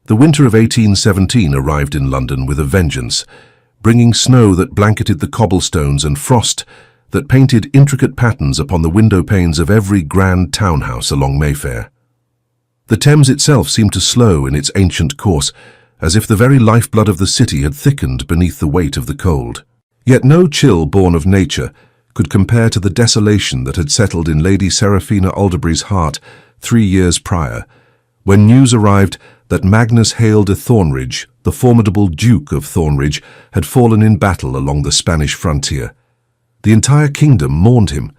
The winter of 1817 arrived in London with a vengeance, bringing snow that blanketed the cobblestones and frost that painted intricate patterns upon the window panes of every grand townhouse along Mayfair. The Thames itself seemed to slow in its ancient course, as if the very lifeblood of the city had thickened beneath the weight of the cold. Yet no chill born of nature could compare to the desolation that had settled in Lady Seraphina Alderbury's heart 3 years prior, when news arrived that Magnus Hale de Thornridge, the formidable Duke of Thornridge, had fallen in battle along the Spanish frontier. The entire kingdom mourned him.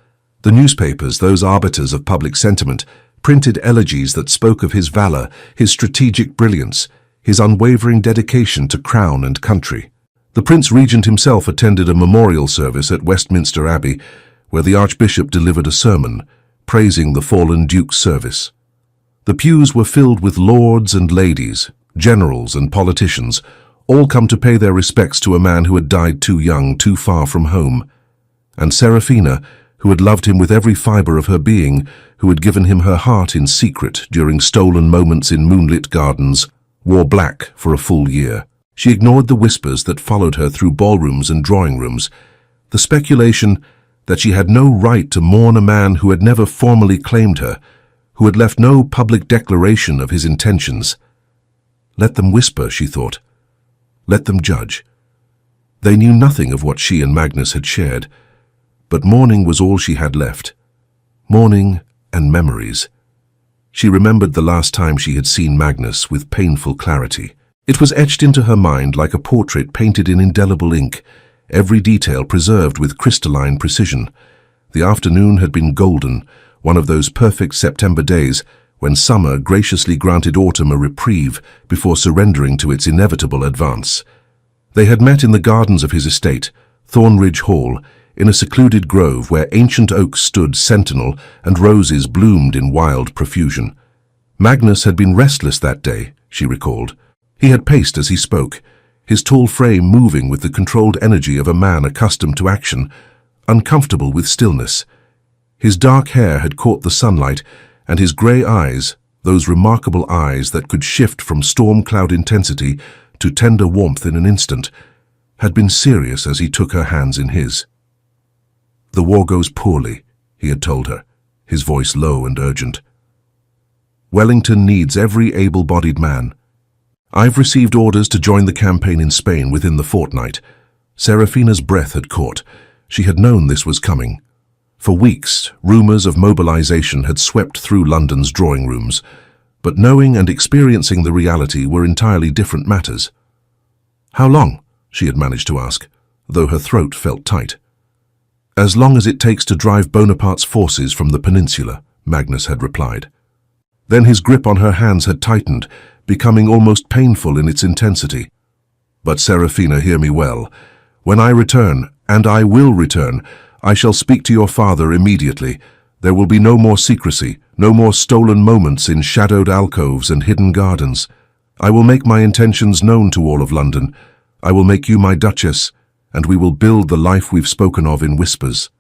The newspapers, those arbiters of public sentiment, printed elegies that spoke of his valor, his strategic brilliance, his unwavering dedication to crown and country. The Prince Regent himself attended a memorial service at Westminster Abbey, where the Archbishop delivered a sermon, praising the fallen Duke's service. The pews were filled with lords and ladies, generals and politicians, all come to pay their respects to a man who had died too young, too far from home. And Seraphina, who had loved him with every fibre of her being, who had given him her heart in secret during stolen moments in moonlit gardens, wore black for a full year. She ignored the whispers that followed her through ballrooms and drawing rooms, the speculation that she had no right to mourn a man who had never formally claimed her, who had left no public declaration of his intentions. Let them whisper, she thought. Let them judge. They knew nothing of what she and Magnus had shared, but mourning was all she had left. Mourning and memories. She remembered the last time she had seen Magnus with painful clarity. It was etched into her mind like a portrait painted in indelible ink, every detail preserved with crystalline precision. The afternoon had been golden, one of those perfect September days when summer graciously granted autumn a reprieve before surrendering to its inevitable advance. They had met in the gardens of his estate, Thornridge Hall, in a secluded grove where ancient oaks stood sentinel and roses bloomed in wild profusion. Magnus had been restless that day, she recalled. He had paced as he spoke, his tall frame moving with the controlled energy of a man accustomed to action, uncomfortable with stillness. His dark hair had caught the sunlight, and his grey eyes, those remarkable eyes that could shift from storm cloud intensity to tender warmth in an instant, had been serious as he took her hands in his. "The war goes poorly," he had told her, his voice low and urgent. "Wellington needs every able-bodied man. I've received orders to join the campaign in Spain within the fortnight." Seraphina's breath had caught. She had known this was coming. For weeks, rumours of mobilization had swept through London's drawing rooms, but knowing and experiencing the reality were entirely different matters. "How long?" she had managed to ask, though her throat felt tight. "As long as it takes to drive Bonaparte's forces from the peninsula," Magnus had replied. Then his grip on her hands had tightened, becoming almost painful in its intensity. "But Seraphina, hear me well. When I return, and I will return, I shall speak to your father immediately. There will be no more secrecy, no more stolen moments in shadowed alcoves and hidden gardens. I will make my intentions known to all of London. I will make you my Duchess, and we will build the life we've spoken of in whispers.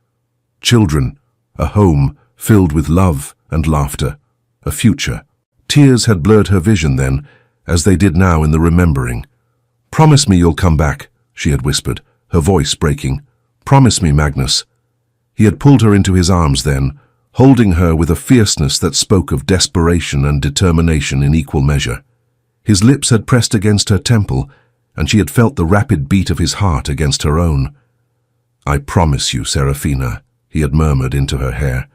Children, a home filled with love and laughter, a future." Tears had blurred her vision then, as they did now in the remembering. "Promise me you'll come back," she had whispered, her voice breaking. "Promise me, Magnus." He had pulled her into his arms then, holding her with a fierceness that spoke of desperation and determination in equal measure. His lips had pressed against her temple, and she had felt the rapid beat of his heart against her own. "I promise you, Seraphina," he had murmured into her hair.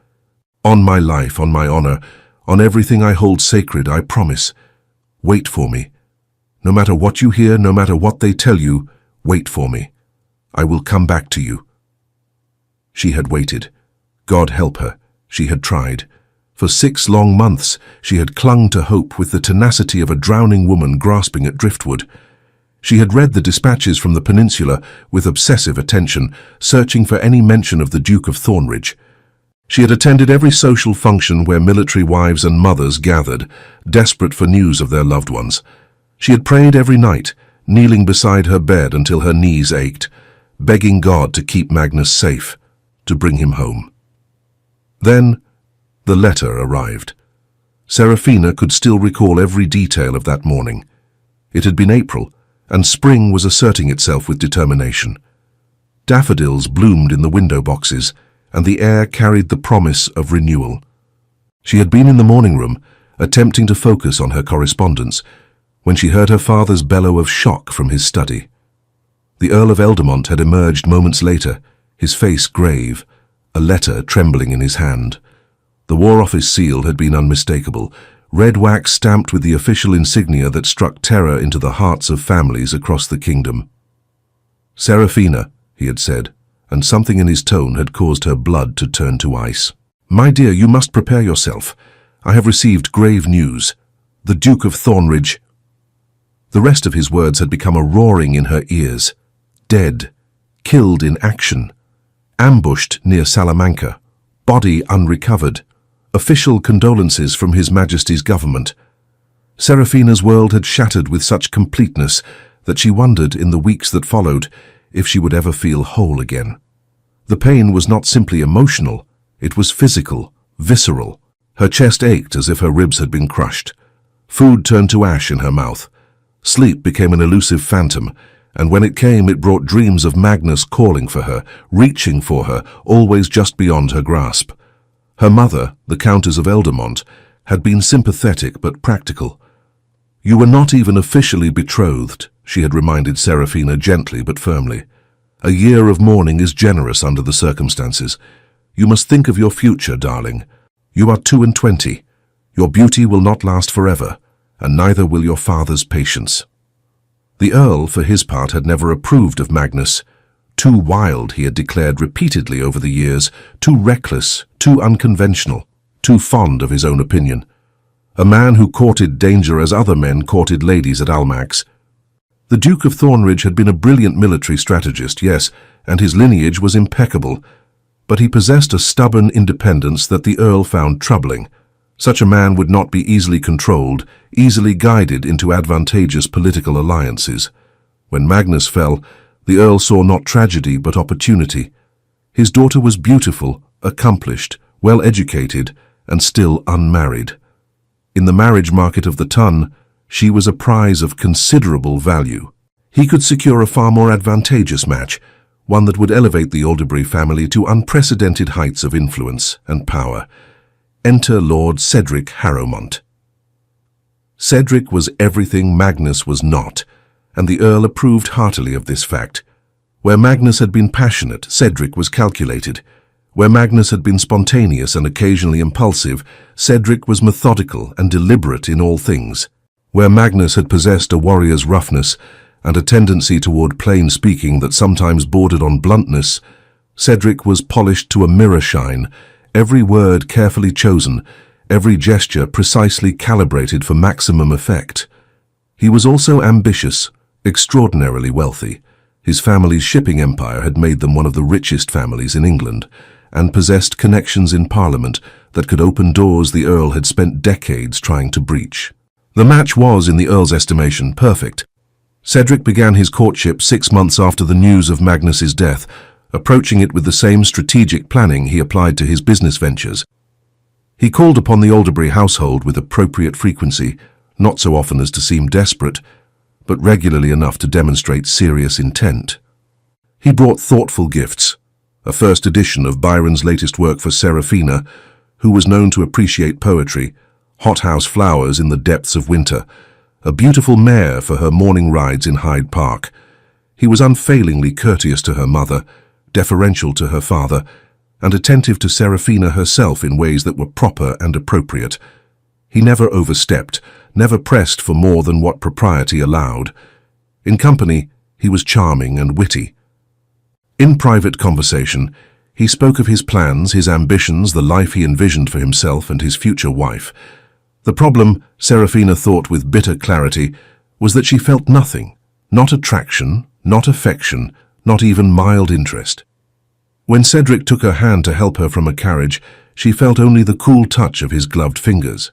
"On my life, on my honor, on everything I hold sacred, I promise. Wait for me. No matter what you hear, no matter what they tell you, wait for me. I will come back to you." She had waited. God help her, she had tried. For 6 long months, she had clung to hope with the tenacity of a drowning woman grasping at driftwood. She had read the dispatches from the peninsula with obsessive attention, searching for any mention of the Duke of Thornridge. She had attended every social function where military wives and mothers gathered, desperate for news of their loved ones. She had prayed every night, kneeling beside her bed until her knees ached, begging God to keep Magnus safe, to bring him home. Then, the letter arrived. Seraphina could still recall every detail of that morning. It had been April, and spring was asserting itself with determination. Daffodils bloomed in the window boxes, and the air carried the promise of renewal. She had been in the morning room, attempting to focus on her correspondence, when she heard her father's bellow of shock from his study. The Earl of Eldamont had emerged moments later, his face grave, a letter trembling in his hand. The War Office seal had been unmistakable, red wax stamped with the official insignia that struck terror into the hearts of families across the kingdom. "Seraphina," he had said, and something in his tone had caused her blood to turn to ice. "My dear, you must prepare yourself. I have received grave news. The Duke of Thornridge—" The rest of his words had become a roaring in her ears. Dead, killed in action, ambushed near Salamanca, body unrecovered, official condolences from His Majesty's government. Seraphina's world had shattered with such completeness that she wondered in the weeks that followed if she would ever feel whole again. The pain was not simply emotional, it was physical, visceral. Her chest ached as if her ribs had been crushed. Food turned to ash in her mouth. Sleep became an elusive phantom, and when it came, it brought dreams of Magnus calling for her, reaching for her, always just beyond her grasp. Her mother, the Countess of Eldamont, had been sympathetic but practical. "You were not even officially betrothed," she had reminded Seraphina gently but firmly. "A year of mourning is generous under the circumstances. You must think of your future, darling. You are 22. Your beauty will not last forever, and neither will your father's patience." The Earl, for his part, had never approved of Magnus. Too wild, he had declared repeatedly over the years, too reckless, too unconventional, too fond of his own opinion. A man who courted danger as other men courted ladies at Almack's. The Duke of Thornridge had been a brilliant military strategist, yes, and his lineage was impeccable, but he possessed a stubborn independence that the Earl found troubling. Such a man would not be easily controlled, easily guided into advantageous political alliances. When Magnus fell, the Earl saw not tragedy but opportunity. His daughter was beautiful, accomplished, well-educated, and still unmarried. In the marriage market of the ton, she was a prize of considerable value. He could secure a far more advantageous match, one that would elevate the Alderbury family to unprecedented heights of influence and power. Enter Lord Cedric Harrowmont. Cedric was everything Magnus was not, and the Earl approved heartily of this fact. Where Magnus had been passionate, Cedric was calculated. Where Magnus had been spontaneous and occasionally impulsive, Cedric was methodical and deliberate in all things. Where Magnus had possessed a warrior's roughness and a tendency toward plain speaking that sometimes bordered on bluntness, Cedric was polished to a mirror shine, every word carefully chosen, every gesture precisely calibrated for maximum effect. He was also ambitious, extraordinarily wealthy. His family's shipping empire had made them one of the richest families in England, and possessed connections in Parliament that could open doors the Earl had spent decades trying to breach. The match was, in the Earl's estimation, perfect. Cedric began his courtship 6 months after the news of Magnus's death, approaching it with the same strategic planning he applied to his business ventures. He called upon the Alderbury household with appropriate frequency, not so often as to seem desperate, but regularly enough to demonstrate serious intent. He brought thoughtful gifts, a first edition of Byron's latest work for Seraphina, who was known to appreciate poetry, hothouse flowers in the depths of winter, a beautiful mare for her morning rides in Hyde Park. He was unfailingly courteous to her mother, deferential to her father, and attentive to Seraphina herself in ways that were proper and appropriate. He never overstepped, never pressed for more than what propriety allowed. In company, he was charming and witty. In private conversation, he spoke of his plans, his ambitions, the life he envisioned for himself and his future wife. The problem, Seraphina thought with bitter clarity, was that she felt nothing, not attraction, not affection, not even mild interest. When Cedric took her hand to help her from a carriage, she felt only the cool touch of his gloved fingers.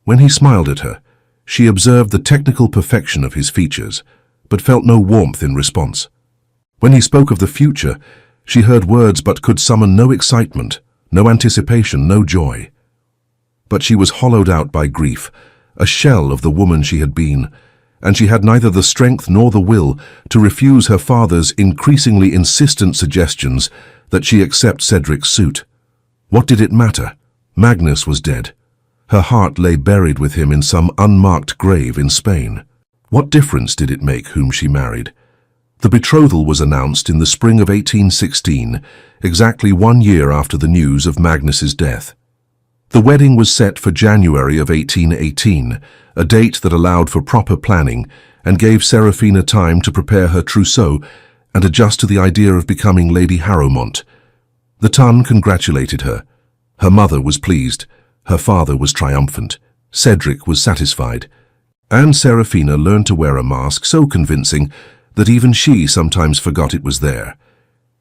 When he smiled at her, she observed the technical perfection of his features, but felt no warmth in response. When he spoke of the future, she heard words but could summon no excitement, no anticipation, no joy. But she was hollowed out by grief, a shell of the woman she had been, and she had neither the strength nor the will to refuse her father's increasingly insistent suggestions that she accept Cedric's suit. What did it matter? Magnus was dead. Her heart lay buried with him in some unmarked grave in Spain. What difference did it make whom she married? The betrothal was announced in the spring of 1816, exactly 1 year after the news of Magnus's death. The wedding was set for January of 1818, a date that allowed for proper planning and gave Serafina time to prepare her trousseau and adjust to the idea of becoming Lady Harrowmont. The Tun congratulated her. Her mother was pleased. Her father was triumphant. Cedric was satisfied. And Serafina learned to wear a mask so convincing that even she sometimes forgot it was there.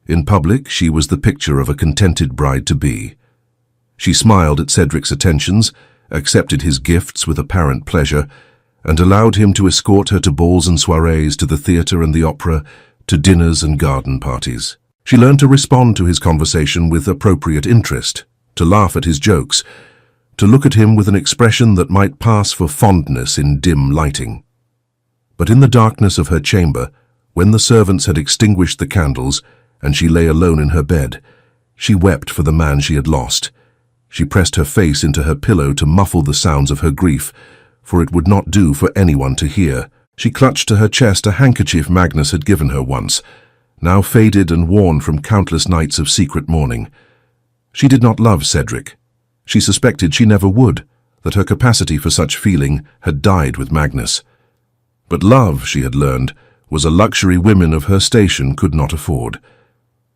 In public, she was the picture of a contented bride-to-be. She smiled at Cedric's attentions, accepted his gifts with apparent pleasure, and allowed him to escort her to balls and soirees, to the theatre and the opera, to dinners and garden parties. She learned to respond to his conversation with appropriate interest, to laugh at his jokes, to look at him with an expression that might pass for fondness in dim lighting. But in the darkness of her chamber, when the servants had extinguished the candles and she lay alone in her bed, she wept for the man she had lost. She pressed her face into her pillow to muffle the sounds of her grief, for it would not do for anyone to hear. She clutched to her chest a handkerchief Magnus had given her once, now faded and worn from countless nights of secret mourning. She did not love Cedric. She suspected she never would, that her capacity for such feeling had died with Magnus. But love, she had learned, was a luxury women of her station could not afford.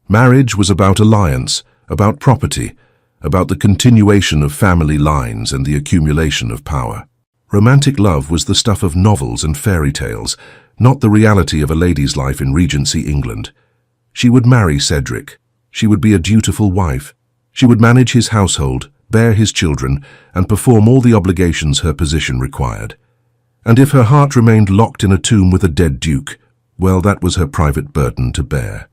Marriage was about alliance, about property, about the continuation of family lines and the accumulation of power. Romantic love was the stuff of novels and fairy tales, not the reality of a lady's life in Regency England. She would marry Cedric. She would be a dutiful wife. She would manage his household, bear his children, and perform all the obligations her position required. And if her heart remained locked in a tomb with a dead duke, well, that was her private burden to bear.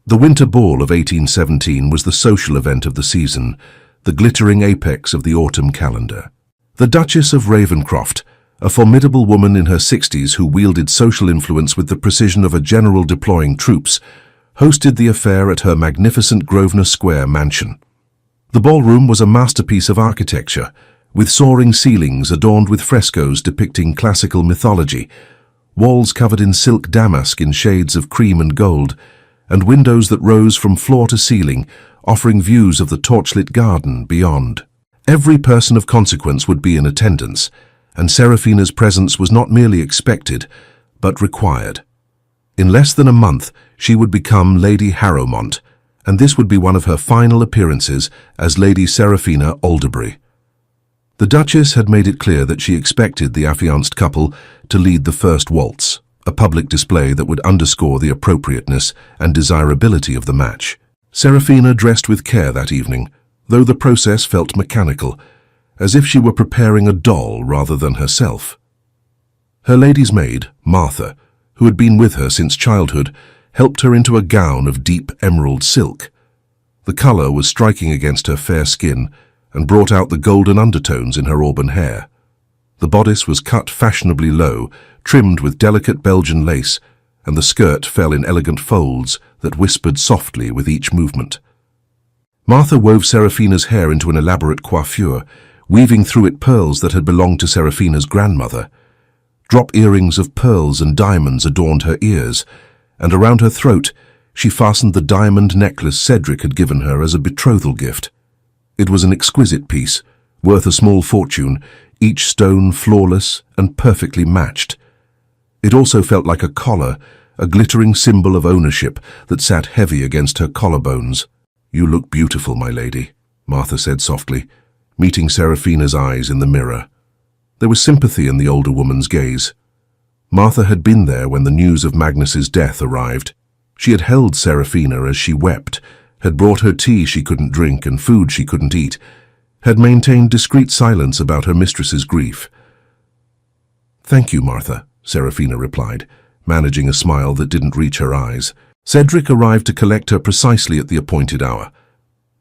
The Winter Ball of 1817 was the social event of the season, the glittering apex of the autumn calendar. The Duchess of Ravenscroft, a formidable woman in her 60s who wielded social influence with the precision of a general deploying troops, hosted the affair at her magnificent Grosvenor Square mansion. The ballroom was a masterpiece of architecture, with soaring ceilings adorned with frescoes depicting classical mythology, walls covered in silk damask in shades of cream and gold, and windows that rose from floor to ceiling, offering views of the torchlit garden beyond. Every person of consequence would be in attendance, and Serafina's presence was not merely expected, but required. In less than a month, she would become Lady Harrowmont, and this would be one of her final appearances as Lady Serafina Alderbury. The Duchess had made it clear that she expected the affianced couple to lead the first waltz, a public display that would underscore the appropriateness and desirability of the match. Serafina dressed with care that evening, though the process felt mechanical, as if she were preparing a doll rather than herself. Her lady's maid, Martha, who had been with her since childhood, helped her into a gown of deep emerald silk. The colour was striking against her fair skin and brought out the golden undertones in her auburn hair. The bodice was cut fashionably low, trimmed with delicate Belgian lace, and the skirt fell in elegant folds that whispered softly with each movement. Martha wove Serafina's hair into an elaborate coiffure, weaving through it pearls that had belonged to Serafina's grandmother. Drop earrings of pearls and diamonds adorned her ears, and around her throat she fastened the diamond necklace Cedric had given her as a betrothal gift. It was an exquisite piece, worth a small fortune, each stone flawless and perfectly matched. It also felt like a collar, a glittering symbol of ownership that sat heavy against her collarbones. "You look beautiful, my lady," Martha said softly, meeting Serafina's eyes in the mirror. There was sympathy in the older woman's gaze. Martha had been there when the news of Magnus's death arrived. She had held Serafina as she wept, had brought her tea she couldn't drink and food she couldn't eat, had maintained discreet silence about her mistress's grief. "Thank you, Martha," Serafina replied, managing a smile that didn't reach her eyes. Cedric arrived to collect her precisely at the appointed hour.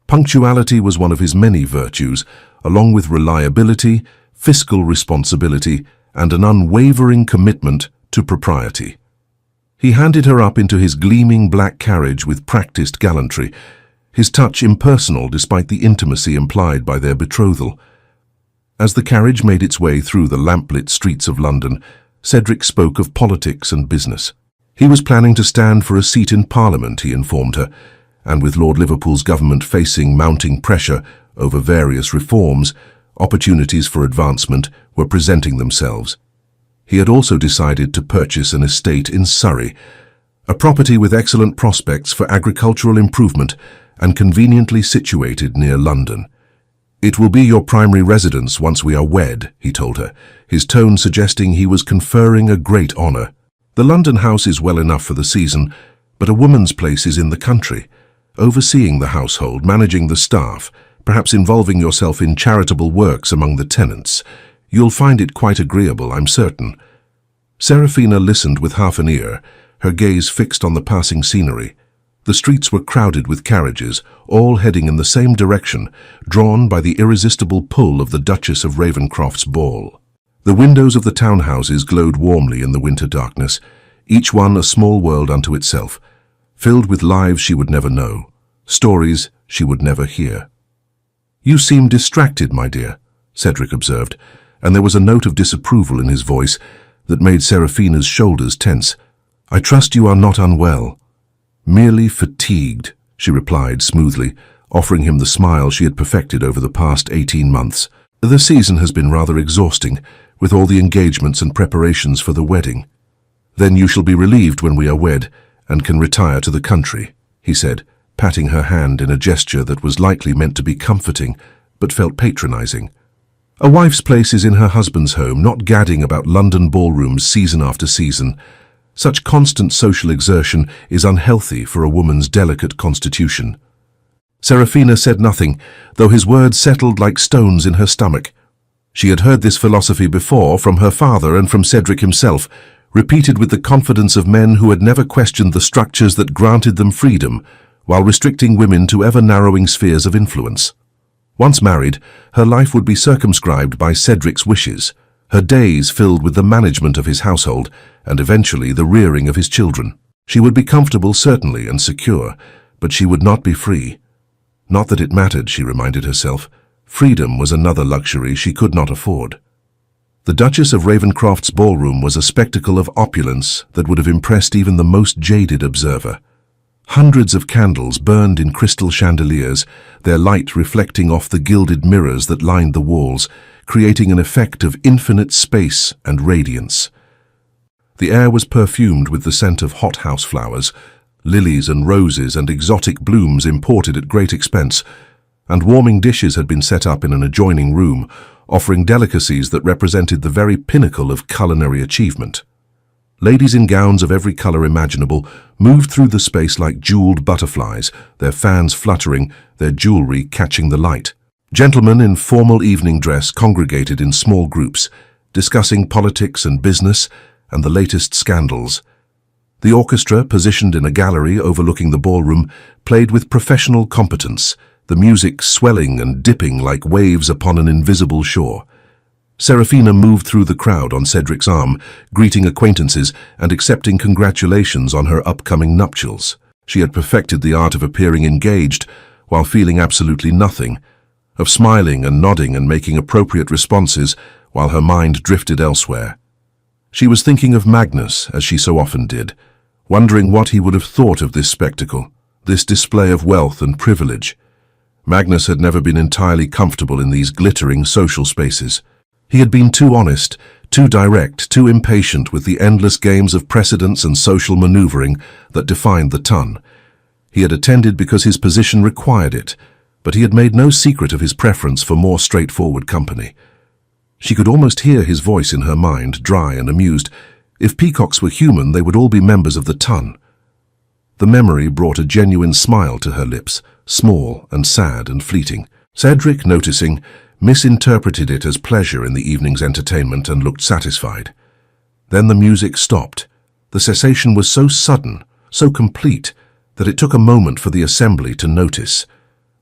Punctuality was one of his many virtues, along with reliability, fiscal responsibility, and an unwavering commitment to propriety. He handed her up into his gleaming black carriage with practiced gallantry, his touch impersonal despite the intimacy implied by their betrothal. As the carriage made its way through the lamplit streets of London, Cedric spoke of politics and business. He was planning to stand for a seat in Parliament, he informed her, and with Lord Liverpool's government facing mounting pressure over various reforms, opportunities for advancement were presenting themselves. He had also decided to purchase an estate in Surrey, a property with excellent prospects for agricultural improvement and conveniently situated near London. "It will be your primary residence once we are wed," he told her, his tone suggesting he was conferring a great honor. "The London house is well enough for the season, but a woman's place is in the country, overseeing the household, managing the staff, perhaps involving yourself in charitable works among the tenants. You'll find it quite agreeable, I'm certain." Serafina listened with half an ear, her gaze fixed on the passing scenery. The streets were crowded with carriages, all heading in the same direction, drawn by the irresistible pull of the Duchess of Ravenscroft's ball. The windows of the townhouses glowed warmly in the winter darkness, each one a small world unto itself, filled with lives she would never know, stories she would never hear. "You seem distracted, my dear," Cedric observed, and there was a note of disapproval in his voice that made Serafina's shoulders tense. "I trust you are not unwell." "Merely fatigued," she replied smoothly, offering him the smile she had perfected over the past 18 months. "The season has been rather exhausting, with all the engagements and preparations for the wedding." "Then you shall be relieved when we are wed, and can retire to the country," he said, patting her hand in a gesture that was likely meant to be comforting, but felt patronizing. "A wife's place is in her husband's home, not gadding about London ballrooms season after season. Such constant social exertion is unhealthy for a woman's delicate constitution." Serafina said nothing, though his words settled like stones in her stomach. She had heard this philosophy before from her father and from Cedric himself, repeated with the confidence of men who had never questioned the structures that granted them freedom, while restricting women to ever-narrowing spheres of influence. Once married, her life would be circumscribed by Cedric's wishes, her days filled with the management of his household and eventually the rearing of his children. She would be comfortable, certainly, and secure, but she would not be free. Not that it mattered, she reminded herself. Freedom was another luxury she could not afford. The Duchess of Ravenscroft's ballroom was a spectacle of opulence that would have impressed even the most jaded observer. Hundreds of candles burned in crystal chandeliers, their light reflecting off the gilded mirrors that lined the walls, creating an effect of infinite space and radiance. The air was perfumed with the scent of hothouse flowers, lilies and roses and exotic blooms imported at great expense, and warming dishes had been set up in an adjoining room, offering delicacies that represented the very pinnacle of culinary achievement. Ladies in gowns of every color imaginable moved through the space like jeweled butterflies, their fans fluttering, their jewelry catching the light. Gentlemen in formal evening dress congregated in small groups, discussing politics and business and the latest scandals. The orchestra, positioned in a gallery overlooking the ballroom, played with professional competence, the music swelling and dipping like waves upon an invisible shore. Serafina moved through the crowd on Cedric's arm, greeting acquaintances and accepting congratulations on her upcoming nuptials. She had perfected the art of appearing engaged while feeling absolutely nothing, of smiling and nodding and making appropriate responses while her mind drifted elsewhere. She was thinking of Magnus, as she so often did, wondering what he would have thought of this spectacle, this display of wealth and privilege. Magnus had never been entirely comfortable in these glittering social spaces. He had been too honest, too direct, too impatient with the endless games of precedence and social maneuvering that defined the ton. He had attended because his position required it, but he had made no secret of his preference for more straightforward company. She could almost hear his voice in her mind, dry and amused. If peacocks were human, they would all be members of the ton. The memory brought a genuine smile to her lips, small and sad and fleeting. Cedric, noticing, misinterpreted it as pleasure in the evening's entertainment and looked satisfied. Then the music stopped. The cessation was so sudden, so complete, that it took a moment for the assembly to notice.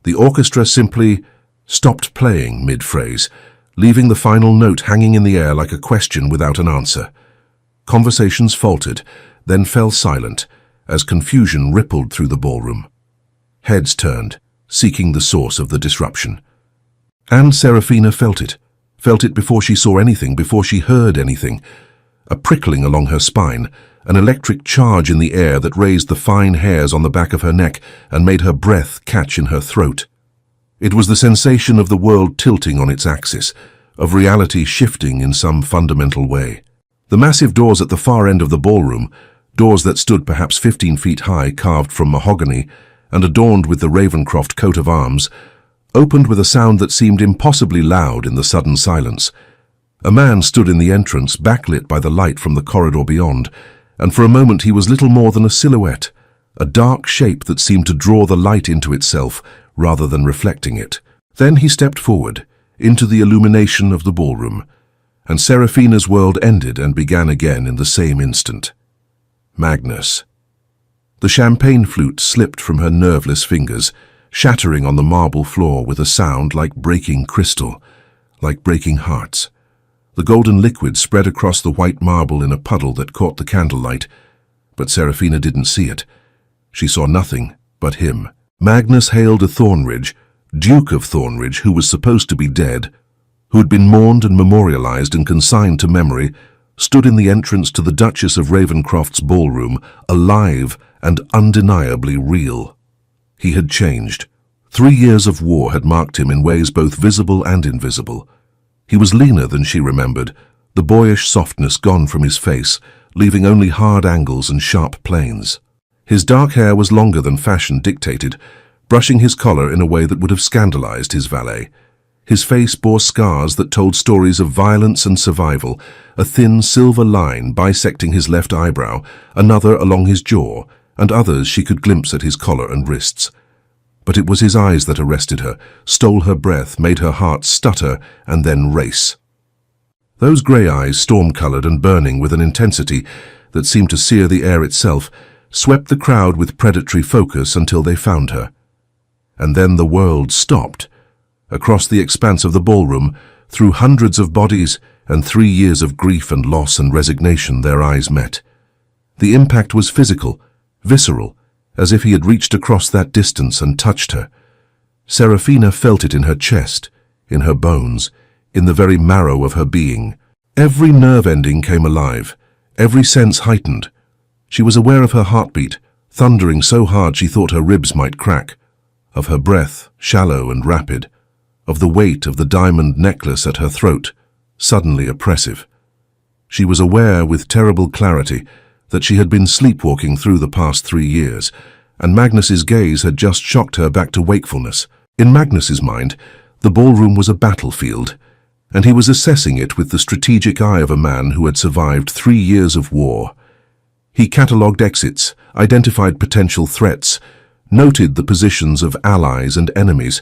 The orchestra simply stopped playing mid-phrase, leaving the final note hanging in the air like a question without an answer. Conversations faltered, then fell silent, as confusion rippled through the ballroom. Heads turned, seeking the source of the disruption. And Serafina felt it before she saw anything, before she heard anything. A prickling along her spine, an electric charge in the air that raised the fine hairs on the back of her neck and made her breath catch in her throat. It was the sensation of the world tilting on its axis, of reality shifting in some fundamental way. The massive doors at the far end of the ballroom, doors that stood perhaps 15 feet high, carved from mahogany, and adorned with the Ravencroft coat of arms, opened with a sound that seemed impossibly loud in the sudden silence. A man stood in the entrance, backlit by the light from the corridor beyond, and for a moment he was little more than a silhouette, a dark shape that seemed to draw the light into itself rather than reflecting it. Then he stepped forward, into the illumination of the ballroom, and Serafina's world ended and began again in the same instant. Magnus. The champagne flute slipped from her nerveless fingers, shattering on the marble floor with a sound like breaking crystal, like breaking hearts. The golden liquid spread across the white marble in a puddle that caught the candlelight, but Serafina didn't see it. She saw nothing but him. Magnus hailed a Thornridge, Duke of Thornridge, who was supposed to be dead, who had been mourned and memorialized and consigned to memory, stood in the entrance to the Duchess of Ravencroft's ballroom, alive and undeniably real. He had changed. 3 years of war had marked him in ways both visible and invisible. He was leaner than she remembered, the boyish softness gone from his face, leaving only hard angles and sharp planes. His dark hair was longer than fashion dictated, brushing his collar in a way that would have scandalized his valet. His face bore scars that told stories of violence and survival, a thin silver line bisecting his left eyebrow, another along his jaw, and others she could glimpse at his collar and wrists. But it was his eyes that arrested her, stole her breath, made her heart stutter and then race. Those grey eyes, storm-colored and burning with an intensity that seemed to sear the air itself, swept the crowd with predatory focus until they found her. And then the world stopped. Across the expanse of the ballroom, through hundreds of bodies and 3 years of grief and loss and resignation, their eyes met. The impact was physical, visceral, as if he had reached across that distance and touched her. Serafina felt it in her chest, in her bones, in the very marrow of her being. Every nerve ending came alive, every sense heightened. She was aware of her heartbeat, thundering so hard she thought her ribs might crack, of her breath, shallow and rapid, of the weight of the diamond necklace at her throat, suddenly oppressive. She was aware with terrible clarity that she had been sleepwalking through the past 3 years, and Magnus's gaze had just shocked her back to wakefulness. In Magnus's mind, the ballroom was a battlefield, and he was assessing it with the strategic eye of a man who had survived 3 years of war. He catalogued exits, identified potential threats, noted the positions of allies and enemies.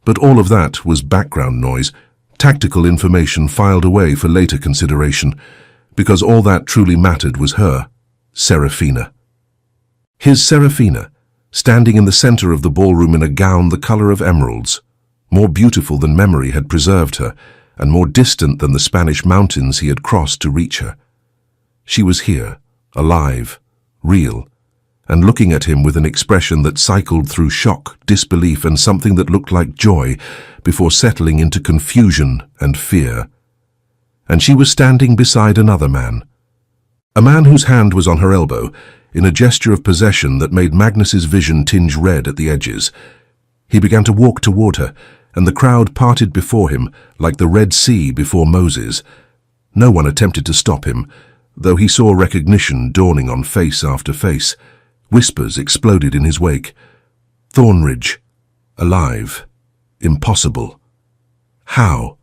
But all of that was background noise, tactical information filed away for later consideration, because all that truly mattered was her, Serafina. His Serafina, standing in the center of the ballroom in a gown the color of emeralds, more beautiful than memory had preserved her, and more distant than the Spanish mountains he had crossed to reach her. She was here, alive, real, and looking at him with an expression that cycled through shock, disbelief, and something that looked like joy before settling into confusion and fear. And she was standing beside another man, a man whose hand was on her elbow, in a gesture of possession that made Magnus's vision tinge red at the edges. He began to walk toward her, and the crowd parted before him like the Red Sea before Moses. No one attempted to stop him, though he saw recognition dawning on face after face. Whispers exploded in his wake. Thornridge. Alive. Impossible. How?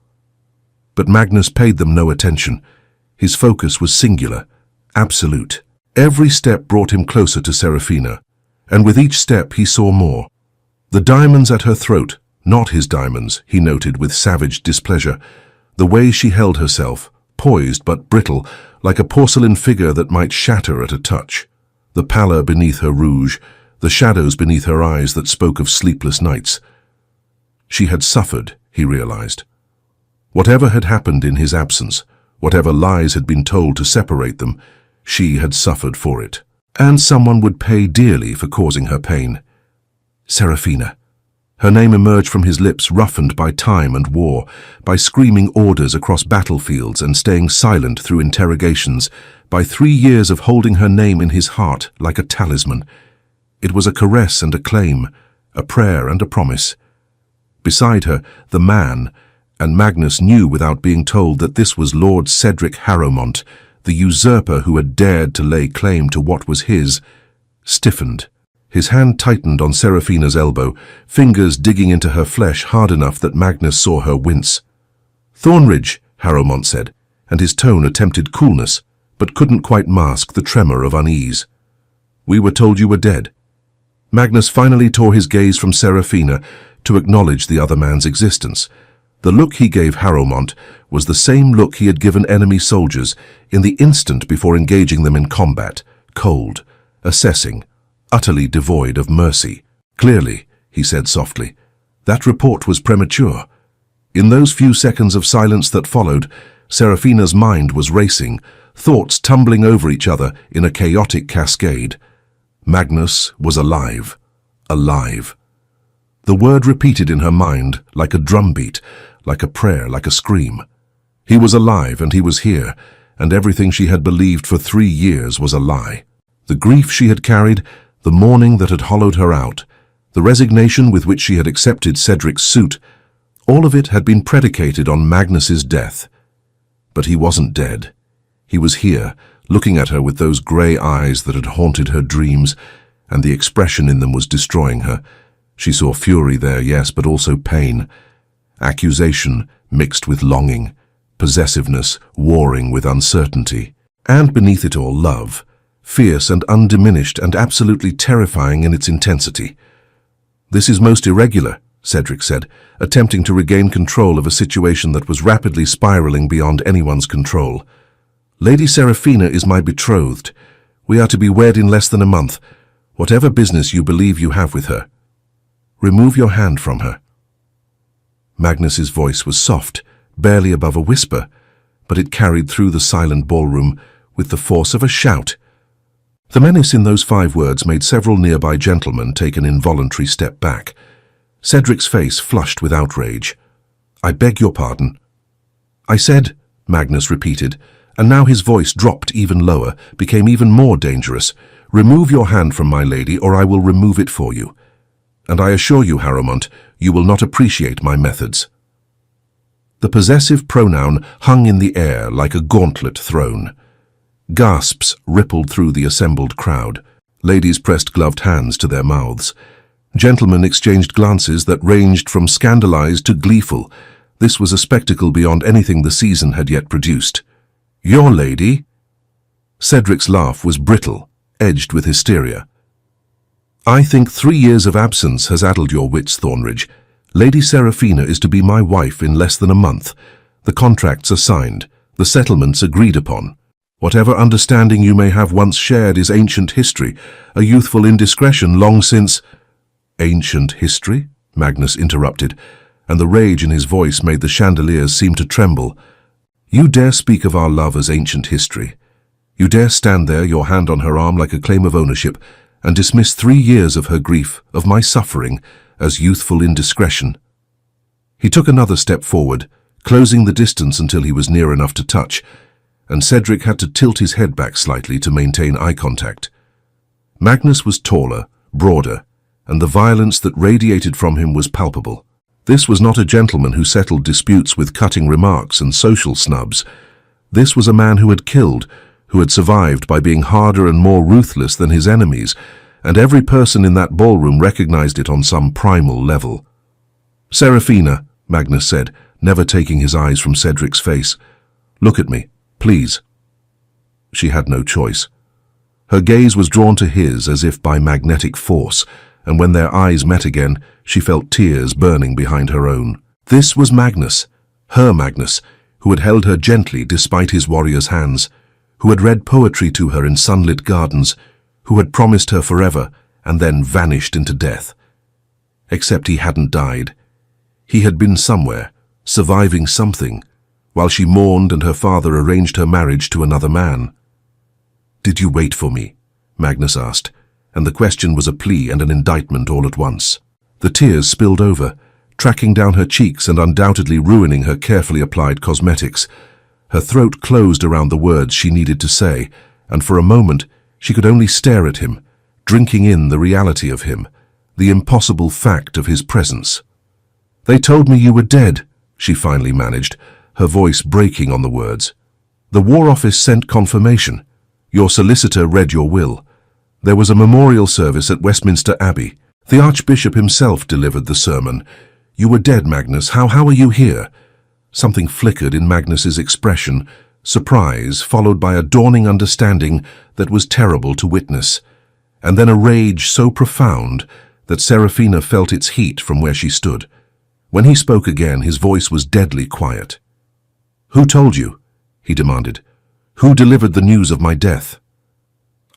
But Magnus paid them no attention. His focus was singular, absolute. Every step brought him closer to Serafina, and with each step he saw more. The diamonds at her throat, not his diamonds, he noted with savage displeasure. The way she held herself, poised but brittle, like a porcelain figure that might shatter at a touch. The pallor beneath her rouge, the shadows beneath her eyes that spoke of sleepless nights. She had suffered, he realized. Whatever had happened in his absence, whatever lies had been told to separate them, she had suffered for it. And someone would pay dearly for causing her pain. Serafina. Her name emerged from his lips, roughened by time and war, by screaming orders across battlefields and staying silent through interrogations, by 3 years of holding her name in his heart like a talisman. It was a caress and a claim, a prayer and a promise. Beside her, the man, and Magnus knew without being told that this was Lord Cedric Harrowmont, the usurper who had dared to lay claim to what was his, stiffened. His hand tightened on Serafina's elbow, fingers digging into her flesh hard enough that Magnus saw her wince. "Thornridge," Harrowmont said, and his tone attempted coolness, but couldn't quite mask the tremor of unease. "We were told you were dead." Magnus finally tore his gaze from Serafina to acknowledge the other man's existence. The look he gave Harrowmont was the same look he had given enemy soldiers in the instant before engaging them in combat, cold, assessing, utterly devoid of mercy. "Clearly," he said softly, "that report was premature." In those few seconds of silence that followed, Serafina's mind was racing, thoughts tumbling over each other in a chaotic cascade. Magnus was alive. Alive. The word repeated in her mind like a drumbeat, like a prayer, like a scream. He was alive, and he was here, and everything she had believed for 3 years was a lie. The grief she had carried, the mourning that had hollowed her out, the resignation with which she had accepted Cedric's suit, all of it had been predicated on Magnus's death. But he wasn't dead. He was here, looking at her with those grey eyes that had haunted her dreams, and the expression in them was destroying her. She saw fury there, yes, but also pain. Accusation mixed with longing, possessiveness warring with uncertainty. And beneath it all, love, fierce and undiminished and absolutely terrifying in its intensity. "This is most irregular," Cedric said, attempting to regain control of a situation that was rapidly spiraling beyond anyone's control. "Lady Serafina is my betrothed. We are to be wed in less than a month, whatever business you believe you have with her. Remove your hand from her." Magnus's voice was soft, barely above a whisper, but it carried through the silent ballroom with the force of a shout. The menace in those 5 words made several nearby gentlemen take an involuntary step back. Cedric's face flushed with outrage. "I beg your pardon." "I said," Magnus repeated, and now his voice dropped even lower, became even more dangerous. "Remove your hand from my lady, or I will remove it for you. And I assure you, Harrowmont, you will not appreciate my methods." The possessive pronoun hung in the air like a gauntlet thrown. Gasps rippled through the assembled crowd. Ladies pressed gloved hands to their mouths. Gentlemen exchanged glances that ranged from scandalized to gleeful. This was a spectacle beyond anything the season had yet produced. "Your lady?" Cedric's laugh was brittle, edged with hysteria. "I think 3 years of absence has addled your wits, Thornridge. Lady Serafina is to be my wife in less than a month. The contracts are signed, the settlements agreed upon. Whatever understanding you may have once shared is ancient history, a youthful indiscretion long since—" "Ancient history?" Magnus interrupted, and the rage in his voice made the chandeliers seem to tremble. "You dare speak of our love as ancient history? You dare stand there, your hand on her arm like a claim of ownership, and dismiss 3 years of her grief, of my suffering, as youthful indiscretion?" He took another step forward, closing the distance until he was near enough to touch, and Cedric had to tilt his head back slightly to maintain eye contact. Magnus was taller, broader, and the violence that radiated from him was palpable. This was not a gentleman who settled disputes with cutting remarks and social snubs. This was a man who had killed, who had survived by being harder and more ruthless than his enemies, and every person in that ballroom recognized it on some primal level. "Serafina," Magnus said, never taking his eyes from Cedric's face, "look at me, please." She had no choice. Her gaze was drawn to his as if by magnetic force, and when their eyes met again, she felt tears burning behind her own. This was Magnus, her Magnus, who had held her gently despite his warrior's hands, who had read poetry to her in sunlit gardens, who had promised her forever and then vanished into death. Except he hadn't died. He had been somewhere, surviving something, while she mourned and her father arranged her marriage to another man. "Did you wait for me?" Magnus asked, and the question was a plea and an indictment all at once. The tears spilled over, tracking down her cheeks and undoubtedly ruining her carefully applied cosmetics. Her throat closed around the words she needed to say, and for a moment she could only stare at him, drinking in the reality of him, the impossible fact of his presence. "They told me you were dead," she finally managed, her voice breaking on the words. "The War Office sent confirmation. Your solicitor read your will. There was a memorial service at Westminster Abbey. The Archbishop himself delivered the sermon. You were dead, Magnus. How are you here?" Something flickered in Magnus's expression, surprise followed by a dawning understanding that was terrible to witness, and then a rage so profound that Serafina felt its heat from where she stood. When he spoke again, his voice was deadly quiet. "Who told you?" he demanded. "Who delivered the news of my death?"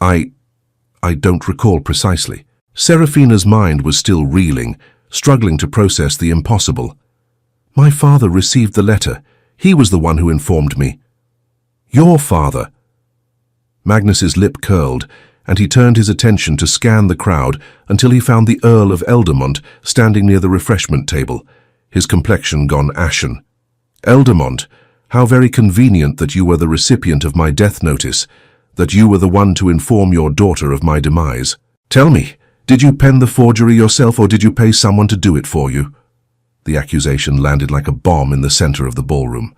I don't recall precisely." Serafina's mind was still reeling, struggling to process the impossible. "My father received the letter. He was the one who informed me." "Your father?" Magnus's lip curled, and he turned his attention to scan the crowd until he found the Earl of Eldamont standing near the refreshment table, his complexion gone ashen. "Eldamont, how very convenient that you were the recipient of my death notice, that you were the one to inform your daughter of my demise. Tell me, did you pen the forgery yourself or did you pay someone to do it for you?" The accusation landed like a bomb in the center of the ballroom.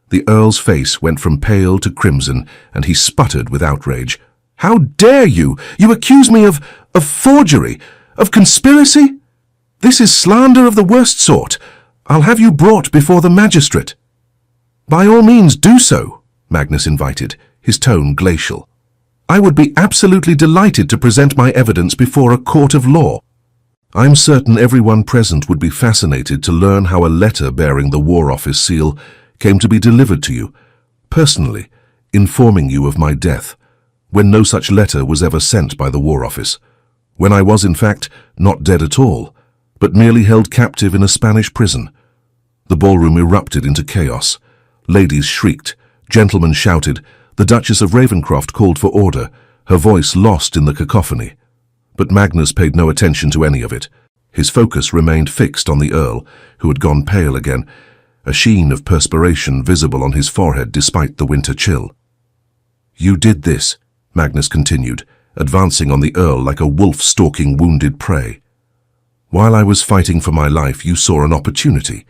The Earl's face went from pale to crimson, and he sputtered with outrage. "How dare you? You accuse me of forgery, of conspiracy? This is slander of the worst sort. I'll have you brought before the magistrate." "By all means do so," Magnus invited, his tone glacial. "I would be absolutely delighted to present my evidence before a court of law." I'm certain everyone present would be fascinated to learn how a letter bearing the War Office seal came to be delivered to you, personally, informing you of my death, when no such letter was ever sent by the War Office, when I was in fact not dead at all, but merely held captive in a Spanish prison. The ballroom erupted into chaos. Ladies shrieked, gentlemen shouted, the Duchess of Ravencroft called for order, her voice lost in the cacophony. But Magnus paid no attention to any of it. His focus remained fixed on the Earl, who had gone pale again, a sheen of perspiration visible on his forehead despite the winter chill. "You did this," Magnus continued, advancing on the Earl like a wolf stalking wounded prey. "While I was fighting for my life, you saw an opportunity.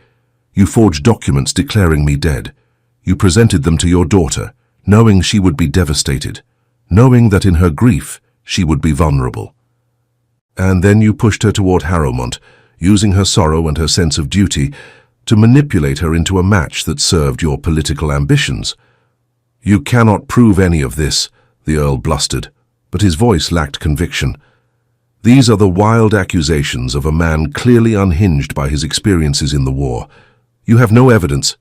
You forged documents declaring me dead. You presented them to your daughter, knowing she would be devastated, knowing that in her grief she would be vulnerable. And then you pushed her toward Harrowmont, using her sorrow and her sense of duty to manipulate her into a match that served your political ambitions. You cannot prove any of this," the Earl blustered, but his voice lacked conviction. "These are the wild accusations of a man clearly unhinged by his experiences in the war. You have no evidence."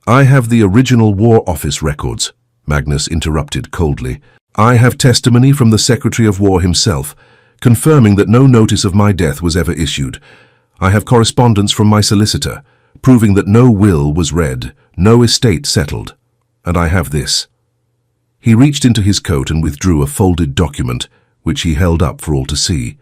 "I have the original War Office records," Magnus interrupted coldly. "I have testimony from the Secretary of War himself, confirming that no notice of my death was ever issued. I have correspondence from my solicitor, proving that no will was read, no estate settled. And I have this." He reached into his coat and withdrew a folded document, which he held up for all to see.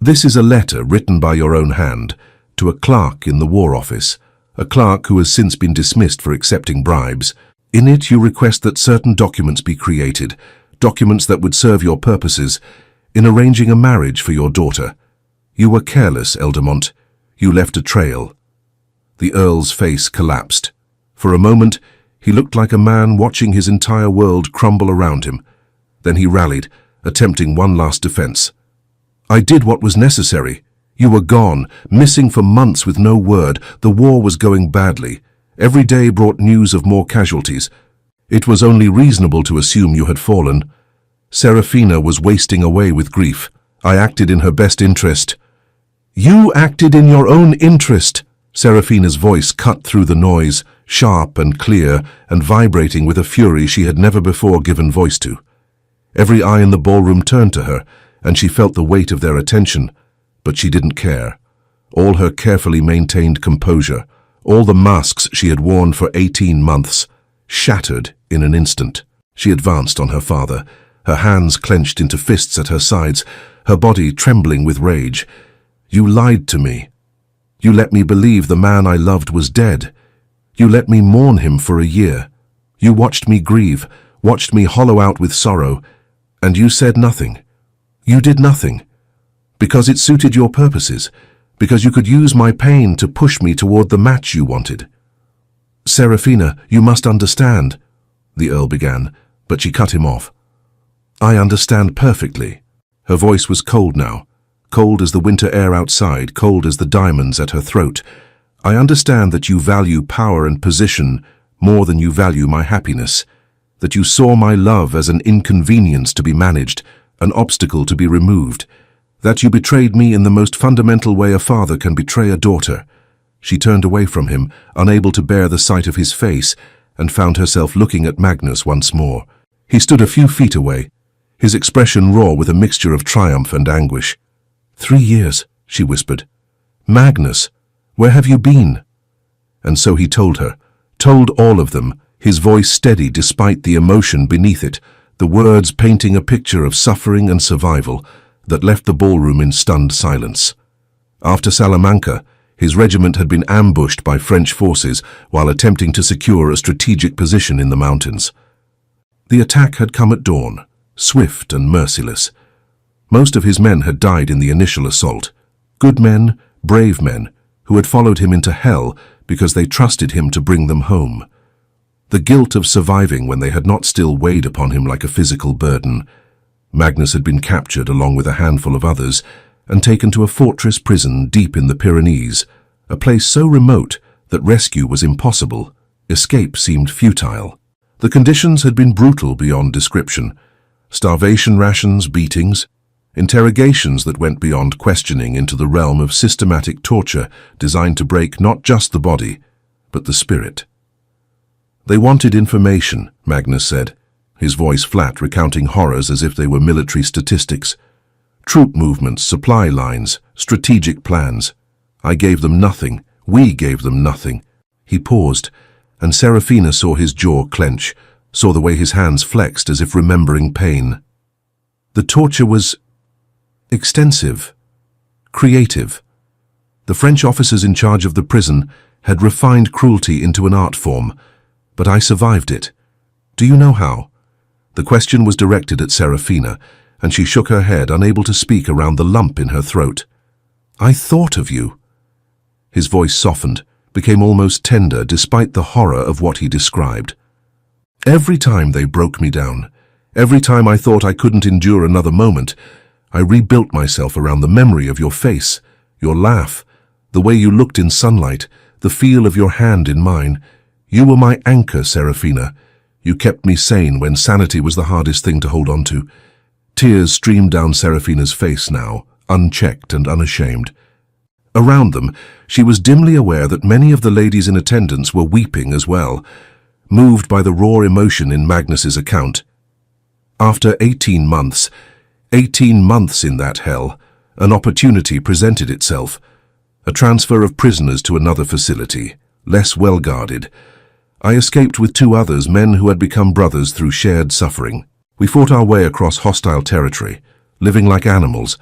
"This is a letter written by your own hand, to a clerk in the War Office, a clerk who has since been dismissed for accepting bribes. In it you request that certain documents be created, documents that would serve your purposes, in arranging a marriage for your daughter. You were careless, Eldamont. You left a trail." The Earl's face collapsed. For a moment, he looked like a man watching his entire world crumble around him. Then he rallied, attempting one last defense. "I did what was necessary. You were gone, missing for months with no word. The war was going badly. Every day brought news of more casualties. It was only reasonable to assume you had fallen. Serafina was wasting away with grief. I acted in her best interest." "You acted in your own interest!" Serafina's voice cut through the noise, sharp and clear, and vibrating with a fury she had never before given voice to. Every eye in the ballroom turned to her, and she felt the weight of their attention, but she didn't care. All her carefully maintained composure, All the masks she had worn for 18 months, shattered in an instant. She advanced on her father, her hands clenched into fists at her sides, her body trembling with rage. "You lied to me. You let me believe the man I loved was dead. You let me mourn him for a year. You watched me grieve, watched me hollow out with sorrow, and you said nothing. You did nothing. Because it suited your purposes, because you could use my pain to push me toward the match you wanted." "Serafina, you must understand," the Earl began, but she cut him off. "I understand perfectly." Her voice was cold now, cold as the winter air outside, cold as the diamonds at her throat. "I understand that you value power and position more than you value my happiness, that you saw my love as an inconvenience to be managed, an obstacle to be removed, that you betrayed me in the most fundamental way a father can betray a daughter." She turned away from him, unable to bear the sight of his face, and found herself looking at Magnus once more. He stood a few feet away, his expression raw with a mixture of triumph and anguish. 3 years, she whispered. "Magnus, where have you been?" And so he told her, told all of them, his voice steady despite the emotion beneath it, the words painting a picture of suffering and survival that left the ballroom in stunned silence. After Salamanca, his regiment had been ambushed by French forces while attempting to secure a strategic position in the mountains. The attack had come at dawn, swift and merciless. Most of his men had died in the initial assault. Good men, brave men, who had followed him into hell because they trusted him to bring them home. The guilt of surviving when they had not still weighed upon him like a physical burden. Magnus had been captured along with a handful of others and taken to a fortress prison deep in the Pyrenees, a place so remote that rescue was impossible, escape seemed futile. The conditions had been brutal beyond description. Starvation rations, beatings, interrogations that went beyond questioning into the realm of systematic torture designed to break not just the body, but the spirit. "They wanted information," Magnus said, his voice flat, recounting horrors as if they were military statistics. "Troop movements, supply lines, strategic plans. I gave them nothing. We gave them nothing." He paused, and Serafina saw his jaw clench, saw the way his hands flexed as if remembering pain. The torture was extensive, creative. The French officers in charge of the prison had refined cruelty into an art form, but I survived it. Do you know how? The question was directed at Serafina, and she shook her head, unable to speak around the lump in her throat. "I thought of you." His voice softened, became almost tender despite the horror of what he described. "Every time they broke me down, every time I thought I couldn't endure another moment, I rebuilt myself around the memory of your face, your laugh, the way you looked in sunlight, the feel of your hand in mine. You were my anchor, Serafina. You kept me sane when sanity was the hardest thing to hold on to." Tears streamed down Serafina's face now, unchecked and unashamed. Around them, she was dimly aware that many of the ladies in attendance were weeping as well, moved by the raw emotion in Magnus's account. After 18 months in that hell, an opportunity presented itself. A transfer of prisoners to another facility, less well-guarded. I escaped with 2 others, men who had become brothers through shared suffering. We fought our way across hostile territory, living like animals,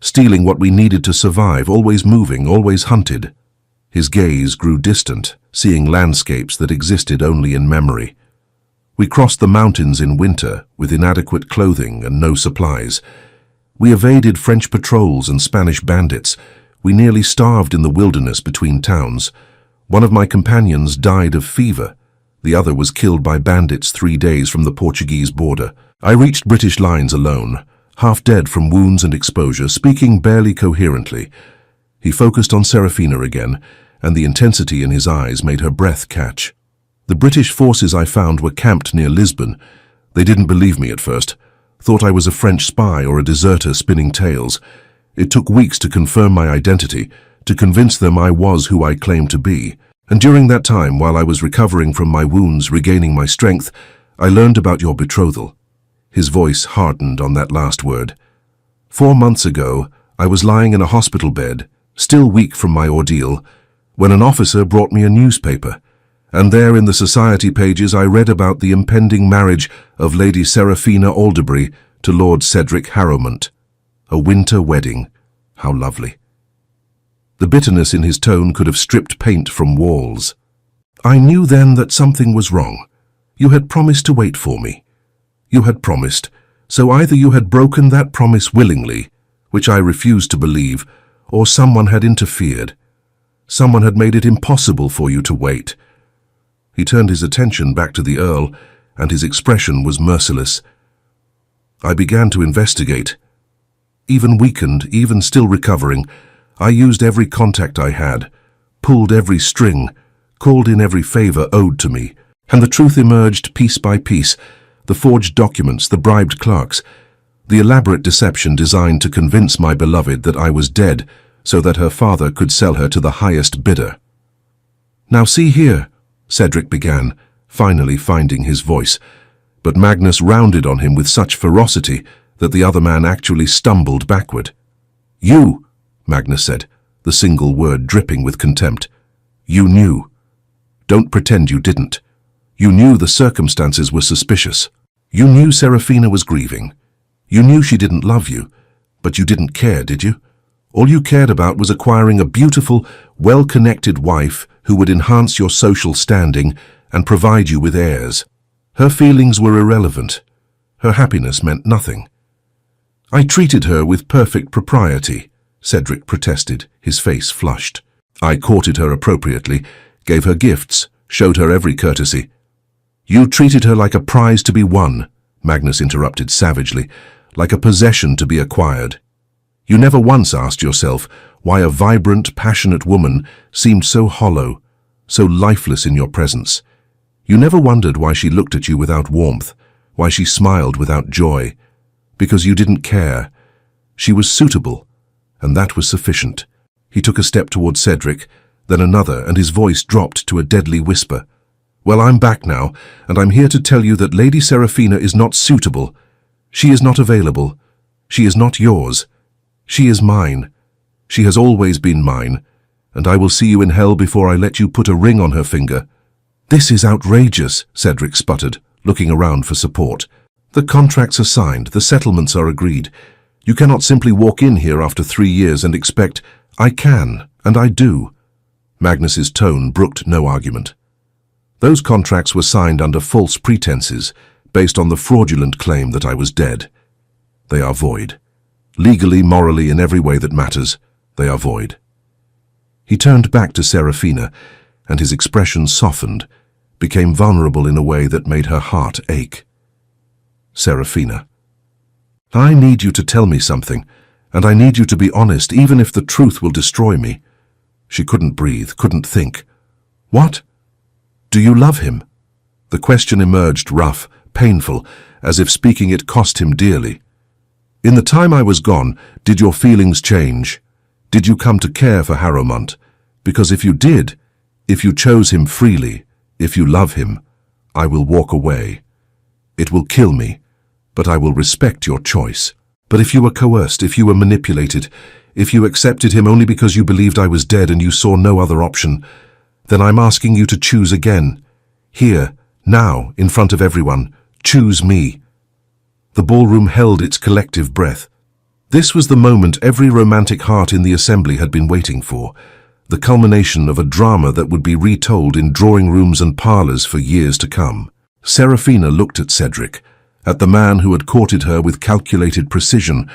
stealing what we needed to survive, always moving, always hunted. His gaze grew distant, seeing landscapes that existed only in memory. We crossed the mountains in winter, with inadequate clothing and no supplies. We evaded French patrols and Spanish bandits. We nearly starved in the wilderness between towns. One of my companions died of fever. The other was killed by bandits 3 days from the Portuguese border. I reached British lines alone, half dead from wounds and exposure, speaking barely coherently. He focused on Serafina again, and the intensity in his eyes made her breath catch. The British forces I found were camped near Lisbon. They didn't believe me at first, thought I was a French spy or a deserter spinning tales. It took weeks to confirm my identity, to convince them I was who I claimed to be. And during that time, while I was recovering from my wounds, regaining my strength, I learned about your betrothal. His voice hardened on that last word. 4 months ago, I was lying in a hospital bed, still weak from my ordeal, when an officer brought me a newspaper, and there in the society pages I read about the impending marriage of Lady Seraphina Alderbury to Lord Cedric Harrowmont. A winter wedding. How lovely. The bitterness in his tone could have stripped paint from walls. I knew then that something was wrong. You had promised to wait for me. You had promised, so either you had broken that promise willingly, which I refused to believe, or someone had interfered. Someone had made it impossible for you to wait. He turned his attention back to the Earl, and his expression was merciless. I began to investigate. Even weakened, even still recovering, I used every contact I had, pulled every string, called in every favor owed to me, and the truth emerged piece by piece, the forged documents, the bribed clerks, the elaborate deception designed to convince my beloved that I was dead so that her father could sell her to the highest bidder. Now see here, Cedric began, finally finding his voice, but Magnus rounded on him with such ferocity that the other man actually stumbled backward. You, Magnus said, the single word dripping with contempt. You knew. Don't pretend you didn't. You knew the circumstances were suspicious. You knew Seraphina was grieving. You knew she didn't love you, but you didn't care, did you? All you cared about was acquiring a beautiful, well-connected wife who would enhance your social standing and provide you with heirs. Her feelings were irrelevant. Her happiness meant nothing. I treated her with perfect propriety, Cedric protested, his face flushed. I courted her appropriately, gave her gifts, showed her every courtesy. You treated her like a prize to be won, Magnus interrupted savagely, like a possession to be acquired. You never once asked yourself why a vibrant, passionate woman seemed so hollow, so lifeless in your presence. You never wondered why she looked at you without warmth, why she smiled without joy. Because you didn't care. She was suitable, and that was sufficient. He took a step toward Cedric, then another, and his voice dropped to a deadly whisper. Well, I'm back now, and I'm here to tell you that Lady Seraphina is not suitable. She is not available. She is not yours. She is mine. She has always been mine, and I will see you in hell before I let you put a ring on her finger. This is outrageous, Cedric sputtered, looking around for support. The contracts are signed, the settlements are agreed. You cannot simply walk in here after 3 years and expect, I can, and I do. Magnus's tone brooked no argument. Those contracts were signed under false pretenses, based on the fraudulent claim that I was dead. They are void. Legally, morally, in every way that matters, they are void. He turned back to Seraphina, and his expression softened, became vulnerable in a way that made her heart ache. Seraphina. I need you to tell me something, and I need you to be honest, even if the truth will destroy me. She couldn't breathe, couldn't think. What? Do you love him? The question emerged rough, painful, as if speaking it cost him dearly. In the time I was gone, did your feelings change? Did you come to care for Harrowmont? Because if you did, if you chose him freely, if you love him, I will walk away. It will kill me, but I will respect your choice. But if you were coerced, if you were manipulated, if you accepted him only because you believed I was dead and you saw no other option, then I'm asking you to choose again. Here, now, in front of everyone, choose me. The ballroom held its collective breath. This was the moment every romantic heart in the assembly had been waiting for, the culmination of a drama that would be retold in drawing rooms and parlors for years to come. Seraphina looked at Cedric, at the man who had courted her with calculated precision,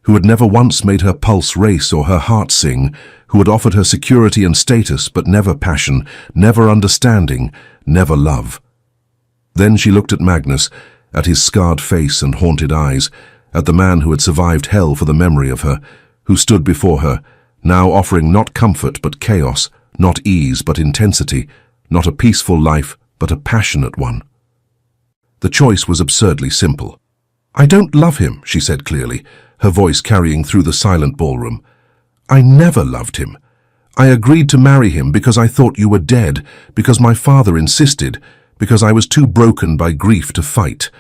who had never once made her pulse race or her heart sing, who had offered her security and status but never passion, never understanding, never love. Then she looked at Magnus, at his scarred face and haunted eyes, at the man who had survived hell for the memory of her, who stood before her, now offering not comfort but chaos, not ease but intensity, not a peaceful life but a passionate one. The choice was absurdly simple. I don't love him, she said clearly, her voice carrying through the silent ballroom. I never loved him. I agreed to marry him because I thought you were dead, because my father insisted, because I was too broken by grief to fight.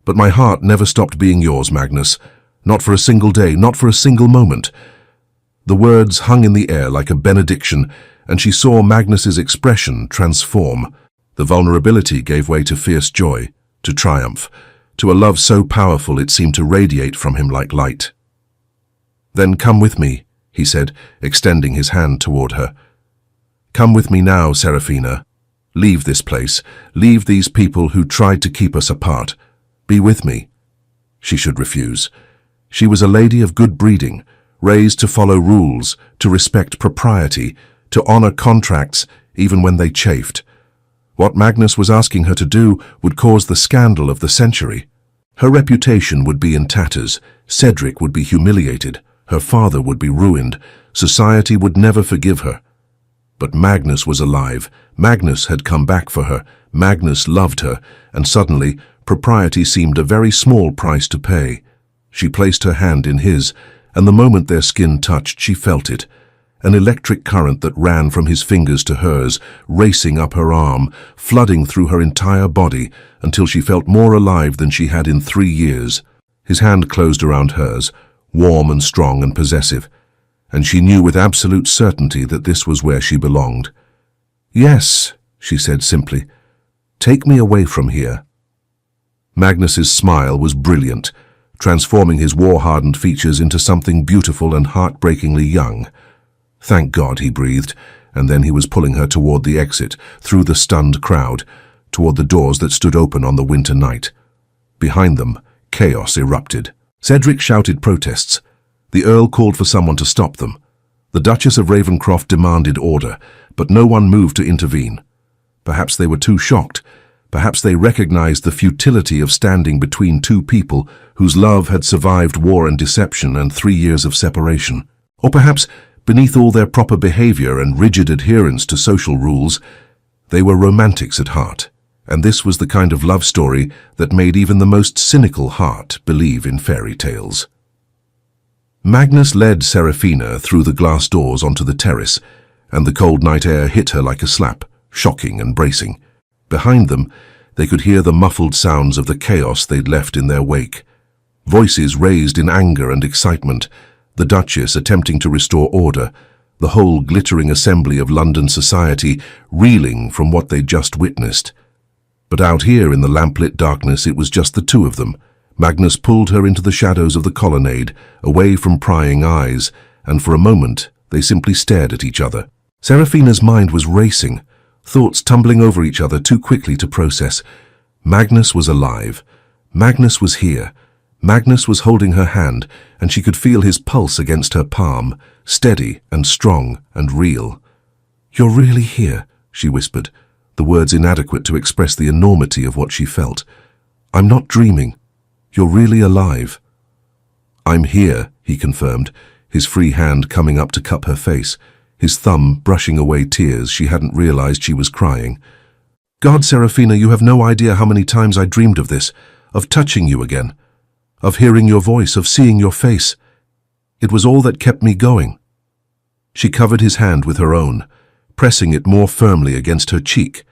But my heart never stopped being yours, Magnus. Not for a single day, not for a single moment. The words hung in the air like a benediction, and she saw Magnus's expression transform. The vulnerability gave way to fierce joy, to triumph, to a love so powerful it seemed to radiate from him like light. "Then come with me," he said, extending his hand toward her. "Come with me now, Serafina. Leave this place. Leave these people who tried to keep us apart. Be with me." She should refuse. She was a lady of good breeding, raised to follow rules, to respect propriety, to honor contracts even when they chafed. What Magnus was asking her to do would cause the scandal of the century. Her reputation would be in tatters, Cedric would be humiliated, her father would be ruined, society would never forgive her. But Magnus was alive, Magnus had come back for her, Magnus loved her, and suddenly propriety seemed a very small price to pay. She placed her hand in his, and the moment their skin touched, she felt it. An electric current that ran from his fingers to hers, racing up her arm, flooding through her entire body, until she felt more alive than she had in 3 years. His hand closed around hers, warm and strong and possessive, and she knew with absolute certainty that this was where she belonged. "Yes," she said simply. "Take me away from here." Magnus's smile was brilliant, transforming his war-hardened features into something beautiful and heartbreakingly young. "Thank God," he breathed, and then he was pulling her toward the exit, through the stunned crowd, toward the doors that stood open on the winter night. Behind them, chaos erupted. Cedric shouted protests. The Earl called for someone to stop them. The Duchess of Ravencroft demanded order, but no one moved to intervene. Perhaps they were too shocked. Perhaps they recognized the futility of standing between two people whose love had survived war and deception and 3 years of separation. Or perhaps, beneath all their proper behavior and rigid adherence to social rules, they were romantics at heart, and this was the kind of love story that made even the most cynical heart believe in fairy tales. Magnus led Serafina through the glass doors onto the terrace, and the cold night air hit her like a slap, shocking and bracing. Behind them, they could hear the muffled sounds of the chaos they'd left in their wake. Voices raised in anger and excitement, the Duchess attempting to restore order, the whole glittering assembly of London society reeling from what they'd just witnessed. But out here in the lamplit darkness it was just the two of them. Magnus pulled her into the shadows of the colonnade, away from prying eyes, and for a moment they simply stared at each other. Serafina's mind was racing, thoughts tumbling over each other too quickly to process. Magnus was alive. Magnus was here. Magnus was holding her hand, and she could feel his pulse against her palm, steady and strong and real. "You're really here," she whispered, the words inadequate to express the enormity of what she felt. "I'm not dreaming. You're really alive." "I'm here," he confirmed, his free hand coming up to cup her face, his thumb brushing away tears she hadn't realized she was crying. "God, Serafina, you have no idea how many times I dreamed of this, of touching you again, of hearing your voice, of seeing your face. It was all that kept me going." She covered his hand with her own, pressing it more firmly against her cheek.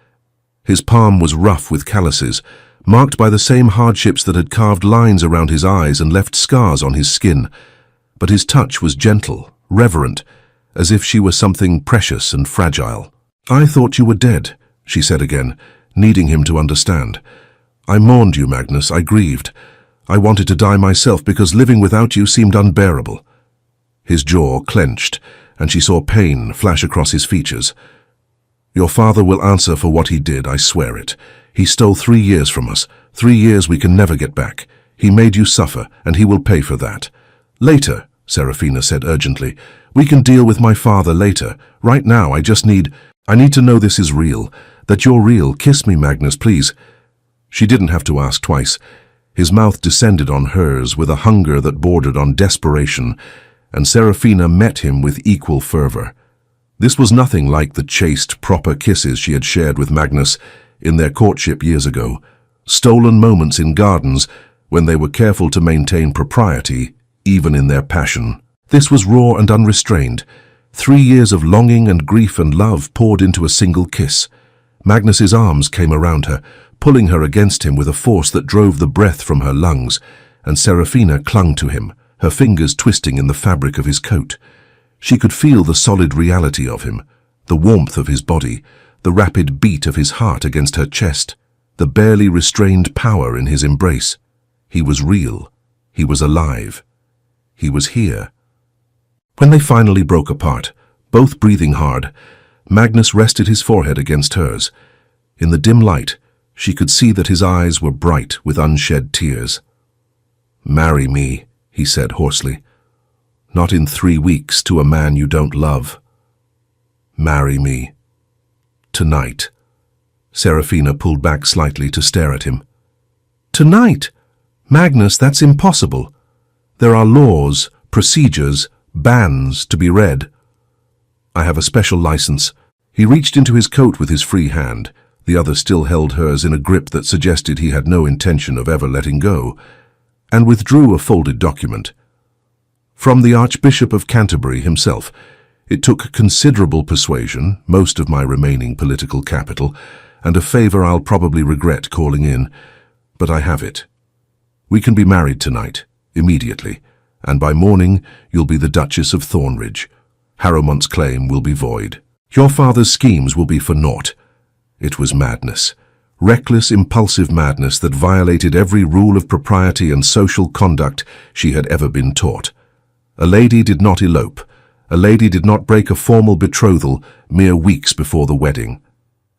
His palm was rough with calluses, marked by the same hardships that had carved lines around his eyes and left scars on his skin. But his touch was gentle, reverent, as if she were something precious and fragile. "I thought you were dead," she said again, needing him to understand. "I mourned you, Magnus. I grieved. I wanted to die myself because living without you seemed unbearable." His jaw clenched, and she saw pain flash across his features. "Your father will answer for what he did, I swear it. He stole 3 years from us, 3 years we can never get back. He made you suffer, and he will pay for that." "Later," Serafina said urgently. "We can deal with my father later. Right now, I need to know this is real, that you're real. Kiss me, Magnus, please." She didn't have to ask twice. His mouth descended on hers with a hunger that bordered on desperation, and Serafina met him with equal fervor. This was nothing like the chaste, proper kisses she had shared with Magnus in their courtship years ago, stolen moments in gardens when they were careful to maintain propriety, even in their passion. This was raw and unrestrained. 3 years of longing and grief and love poured into a single kiss. Magnus's arms came around her, pulling her against him with a force that drove the breath from her lungs, and Serafina clung to him, her fingers twisting in the fabric of his coat. She could feel the solid reality of him, The warmth of his body, the rapid beat of his heart against her chest, the barely restrained power in his embrace. He was real. He was alive. He was here. When they finally broke apart, both breathing hard, Magnus rested his forehead against hers. In the dim light, she could see that his eyes were bright with unshed tears. "Marry me," he said hoarsely. "Not in 3 weeks to a man you don't love. Marry me. Tonight." Serafina pulled back slightly to stare at him. "Tonight? Magnus, that's impossible. There are laws, procedures, bans to be read." "I have a special license." He reached into his coat with his free hand. The other still held hers in a grip that suggested he had no intention of ever letting go, and withdrew a folded document. "From the Archbishop of Canterbury himself. It took considerable persuasion, most of my remaining political capital, and a favor I'll probably regret calling in, but I have it. We can be married tonight, immediately, and by morning you'll be the Duchess of Thornridge. Harrowmont's claim will be void. Your father's schemes will be for naught." It was madness. Reckless, impulsive madness that violated every rule of propriety and social conduct she had ever been taught. A lady did not elope. A lady did not break a formal betrothal mere weeks before the wedding.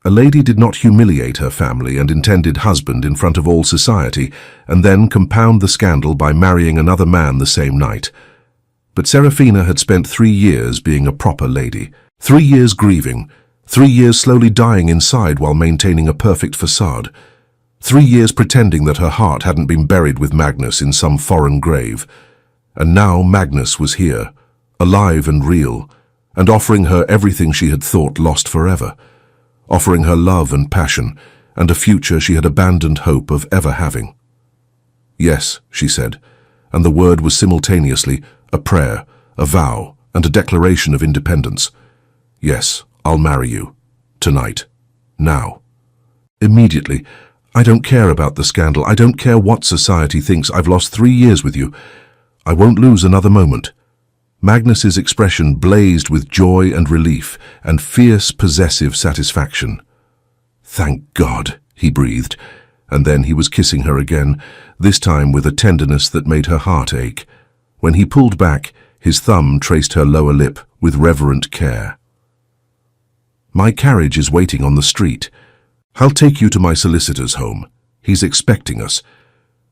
A lady did not humiliate her family and intended husband in front of all society, and then compound the scandal by marrying another man the same night. But Serafina had spent 3 years being a proper lady, 3 years grieving, 3 years slowly dying inside while maintaining a perfect facade, 3 years pretending that her heart hadn't been buried with Magnus in some foreign grave. And now Magnus was here, alive and real, and offering her everything she had thought lost forever, offering her love and passion, and a future she had abandoned hope of ever having. "Yes," she said, and the word was simultaneously a prayer, a vow, and a declaration of independence. "Yes, I'll marry you. Tonight. Now. Immediately. I don't care about the scandal. I don't care what society thinks. I've lost 3 years with you. I won't lose another moment." Magnus's expression blazed with joy and relief and fierce, possessive satisfaction. "Thank God," he breathed, and then he was kissing her again, this time with a tenderness that made her heart ache. When he pulled back, his thumb traced her lower lip with reverent care. "My carriage is waiting on the street. I'll take you to my solicitor's home. He's expecting us.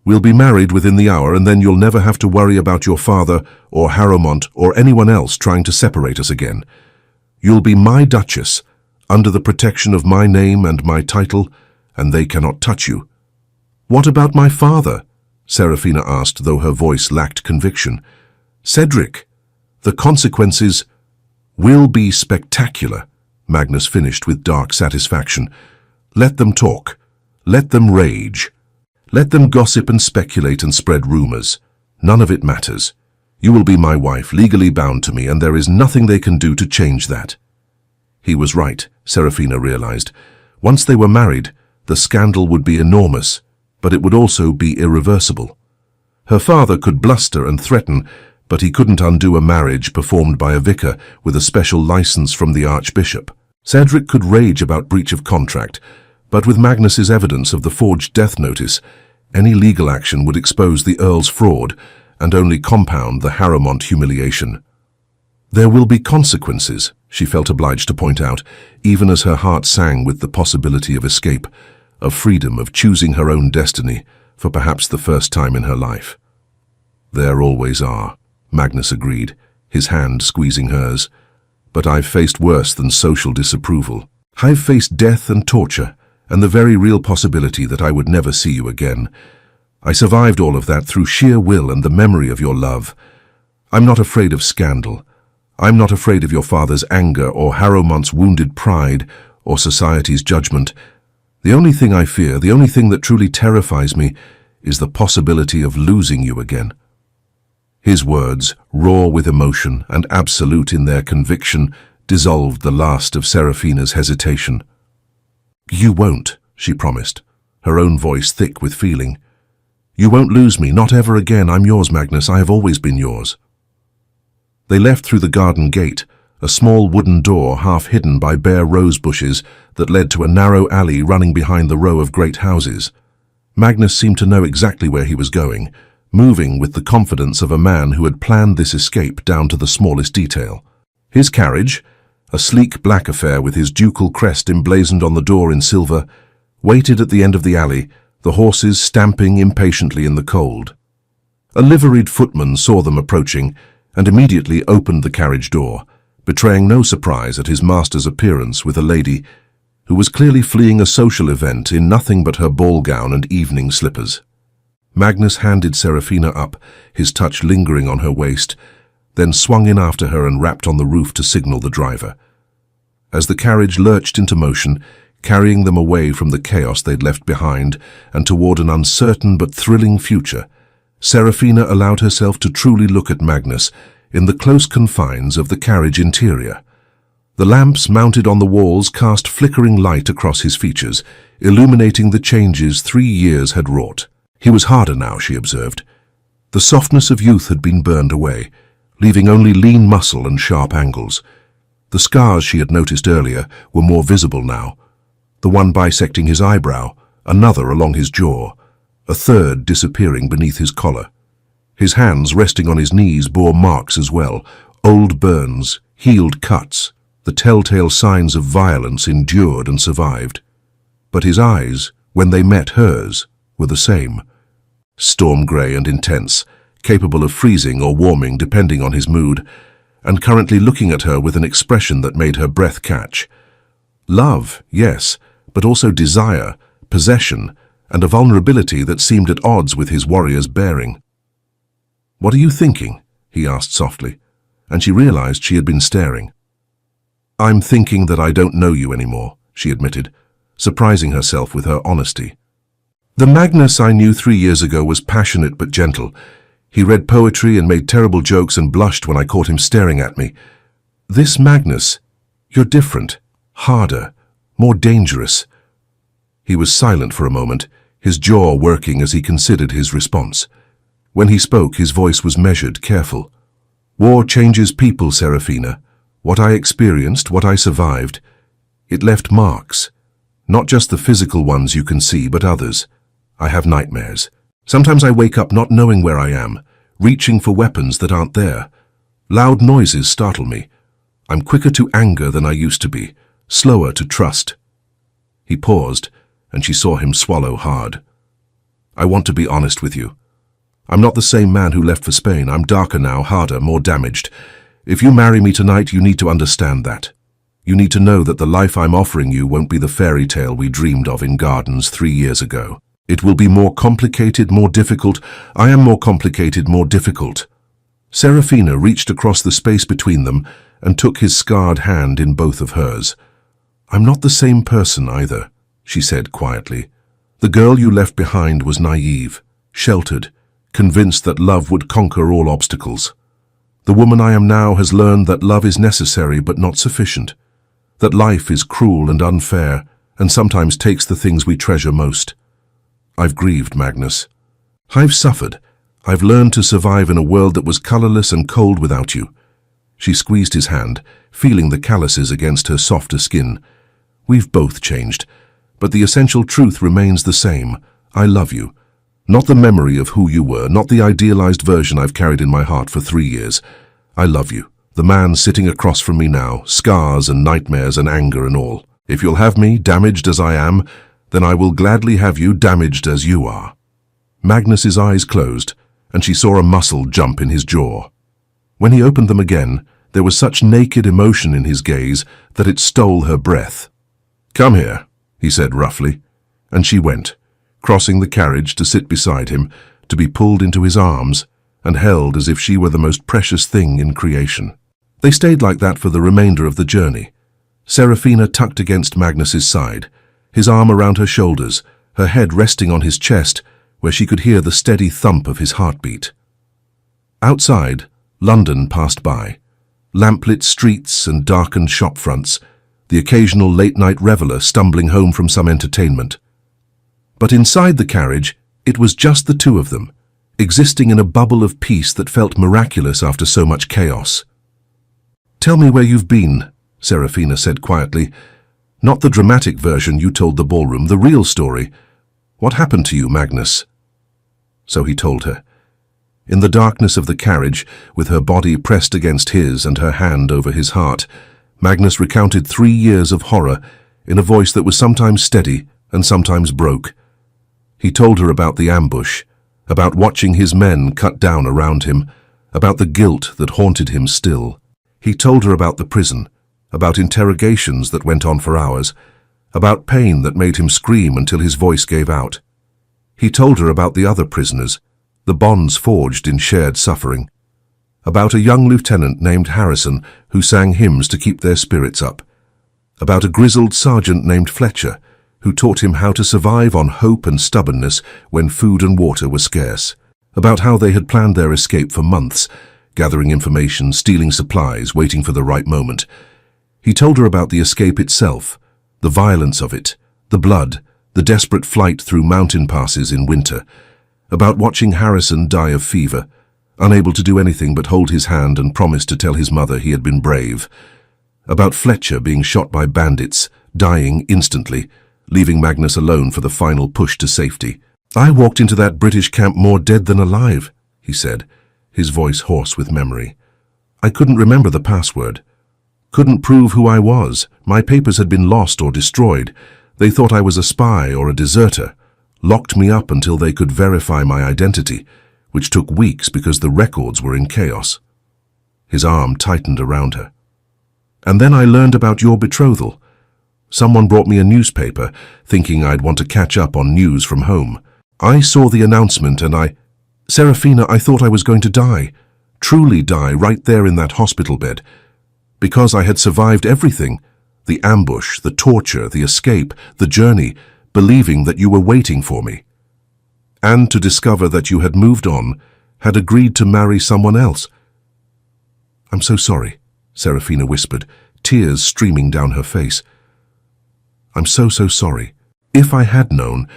We'll be married within the hour, and then you'll never have to worry about your father or Harrowmont or anyone else trying to separate us again. You'll be my Duchess, under the protection of my name and my title, and they cannot touch you." "What about my father?" Serafina asked, though her voice lacked conviction. "Cedric, the consequences will be spectacular," Magnus finished with dark satisfaction. "Let them talk. Let them rage. Let them gossip and speculate and spread rumors. None of it matters. You will be my wife, legally bound to me, and there is nothing they can do to change that." He was right, Serafina realized. Once they were married, the scandal would be enormous, but it would also be irreversible. Her father could bluster and threaten, but he couldn't undo a marriage performed by a vicar with a special license from the Archbishop. Cedric could rage about breach of contract, but with Magnus's evidence of the forged death notice, any legal action would expose the Earl's fraud and only compound the Harrowmont humiliation. "There will be consequences," she felt obliged to point out, even as her heart sang with the possibility of escape, of freedom, of choosing her own destiny for perhaps the first time in her life. "There always are," Magnus agreed, his hand squeezing hers. "But I've faced worse than social disapproval. I've faced death and torture, and the very real possibility that I would never see you again. I survived all of that through sheer will and the memory of your love. I'm not afraid of scandal. I'm not afraid of your father's anger or Harrowmont's wounded pride or society's judgment. The only thing I fear, the only thing that truly terrifies me, is the possibility of losing you again." His words, raw with emotion and absolute in their conviction, dissolved the last of Serafina's hesitation. "You won't," she promised, her own voice thick with feeling. "You won't lose me, not ever again. I'm yours, Magnus. I have always been yours." They left through the garden gate, a small wooden door half hidden by bare rose bushes that led to a narrow alley running behind the row of great houses. Magnus seemed to know exactly where he was going, moving with the confidence of a man who had planned this escape down to the smallest detail. His carriage, a sleek black affair with his ducal crest emblazoned on the door in silver, waited at the end of the alley, the horses stamping impatiently in the cold. A liveried footman saw them approaching and immediately opened the carriage door, betraying no surprise at his master's appearance with a lady who was clearly fleeing a social event in nothing but her ball gown and evening slippers. Magnus handed Serafina up, his touch lingering on her waist, then swung in after her and rapped on the roof to signal the driver. As the carriage lurched into motion, carrying them away from the chaos they'd left behind and toward an uncertain but thrilling future, Serafina allowed herself to truly look at Magnus in the close confines of the carriage interior. The lamps mounted on the walls cast flickering light across his features, illuminating the changes 3 years had wrought. He was harder now, she observed. The softness of youth had been burned away, leaving only lean muscle and sharp angles. The scars she had noticed earlier were more visible now, the one bisecting his eyebrow, another along his jaw, a third disappearing beneath his collar. His hands resting on his knees bore marks as well, old burns, healed cuts, the telltale signs of violence endured and survived. But his eyes, when they met hers, were the same. Storm grey and intense, capable of freezing or warming depending on his mood, and currently looking at her with an expression that made her breath catch. Love, yes, but also desire, possession, and a vulnerability that seemed at odds with his warrior's bearing. "What are you thinking?" he asked softly, and she realized she had been staring. "I'm thinking that I don't know you anymore," she admitted, surprising herself with her honesty. "The Magnus I knew 3 years ago was passionate but gentle. He read poetry and made terrible jokes and blushed when I caught him staring at me. This Magnus, you're different, harder, more dangerous." He was silent for a moment, his jaw working as he considered his response. When he spoke, his voice was measured, careful. "War changes people, Serafina. What I experienced, what I survived, it left marks. Not just the physical ones you can see, but others. I have nightmares. Sometimes I wake up not knowing where I am, reaching for weapons that aren't there. Loud noises startle me. I'm quicker to anger than I used to be, slower to trust." He paused, and she saw him swallow hard. "I want to be honest with you. I'm not the same man who left for Spain. I'm darker now, harder, more damaged. If you marry me tonight, you need to understand that. You need to know that the life I'm offering you won't be the fairy tale we dreamed of in gardens 3 years ago. It will be more complicated, more difficult. I am more complicated, more difficult." Serafina reached across the space between them and took his scarred hand in both of hers. "I'm not the same person either," she said quietly. "The girl you left behind was naive, sheltered, convinced that love would conquer all obstacles. The woman I am now has learned that love is necessary but not sufficient, that life is cruel and unfair and sometimes takes the things we treasure most. I've grieved, Magnus. I've suffered. I've learned to survive in a world that was colorless and cold without you." She squeezed his hand, feeling the calluses against her softer skin. "We've both changed, but the essential truth remains the same. I love you. Not the memory of who you were, not the idealized version I've carried in my heart for 3 years. I love you, the man sitting across from me now, scars and nightmares and anger and all. If you'll have me, damaged as I am, then I will gladly have you damaged as you are." Magnus's eyes closed, and she saw a muscle jump in his jaw. When he opened them again, there was such naked emotion in his gaze that it stole her breath. "Come here," he said roughly, and she went, crossing the carriage to sit beside him, to be pulled into his arms and held as if she were the most precious thing in creation. They stayed like that for the remainder of the journey. Serafina tucked against Magnus's side, his arm around her shoulders, her head resting on his chest, where she could hear the steady thump of his heartbeat. Outside, London passed by. Lamplit streets and darkened shop fronts, the occasional late-night reveller stumbling home from some entertainment. But inside the carriage, it was just the two of them, existing in a bubble of peace that felt miraculous after so much chaos. "Tell me where you've been," Serafina said quietly. "Not the dramatic version you told the ballroom, the real story. What happened to you, Magnus?" So he told her. In the darkness of the carriage, with her body pressed against his and her hand over his heart, Magnus recounted 3 years of horror in a voice that was sometimes steady and sometimes broke. He told her about the ambush, about watching his men cut down around him, about the guilt that haunted him still. He told her about the prison, about interrogations that went on for hours, about pain that made him scream until his voice gave out. He told her about the other prisoners, the bonds forged in shared suffering, about a young lieutenant named Harrison who sang hymns to keep their spirits up, about a grizzled sergeant named Fletcher who taught him how to survive on hope and stubbornness when food and water were scarce, about how they had planned their escape for months, gathering information, stealing supplies, waiting for the right moment. He told her about the escape itself, the violence of it, the blood, the desperate flight through mountain passes in winter, about watching Harrison die of fever, unable to do anything but hold his hand and promise to tell his mother he had been brave, about Fletcher being shot by bandits, dying instantly, leaving Magnus alone for the final push to safety. "I walked into that British camp more dead than alive," he said, his voice hoarse with memory. "I couldn't remember the password. Couldn't prove who I was. My papers had been lost or destroyed. They thought I was a spy or a deserter. Locked me up until they could verify my identity, which took weeks because the records were in chaos." His arm tightened around her. "And then I learned about your betrothal. Someone brought me a newspaper, thinking I'd want to catch up on news from home. I saw the announcement and Serafina, I thought I was going to die. Truly die right there in that hospital bed. Because I had survived everything. The ambush, the torture, the escape, the journey, believing that you were waiting for me. And to discover that you had moved on, had agreed to marry someone else." "I'm so sorry," Serafina whispered, tears streaming down her face. "I'm so sorry. If I had known,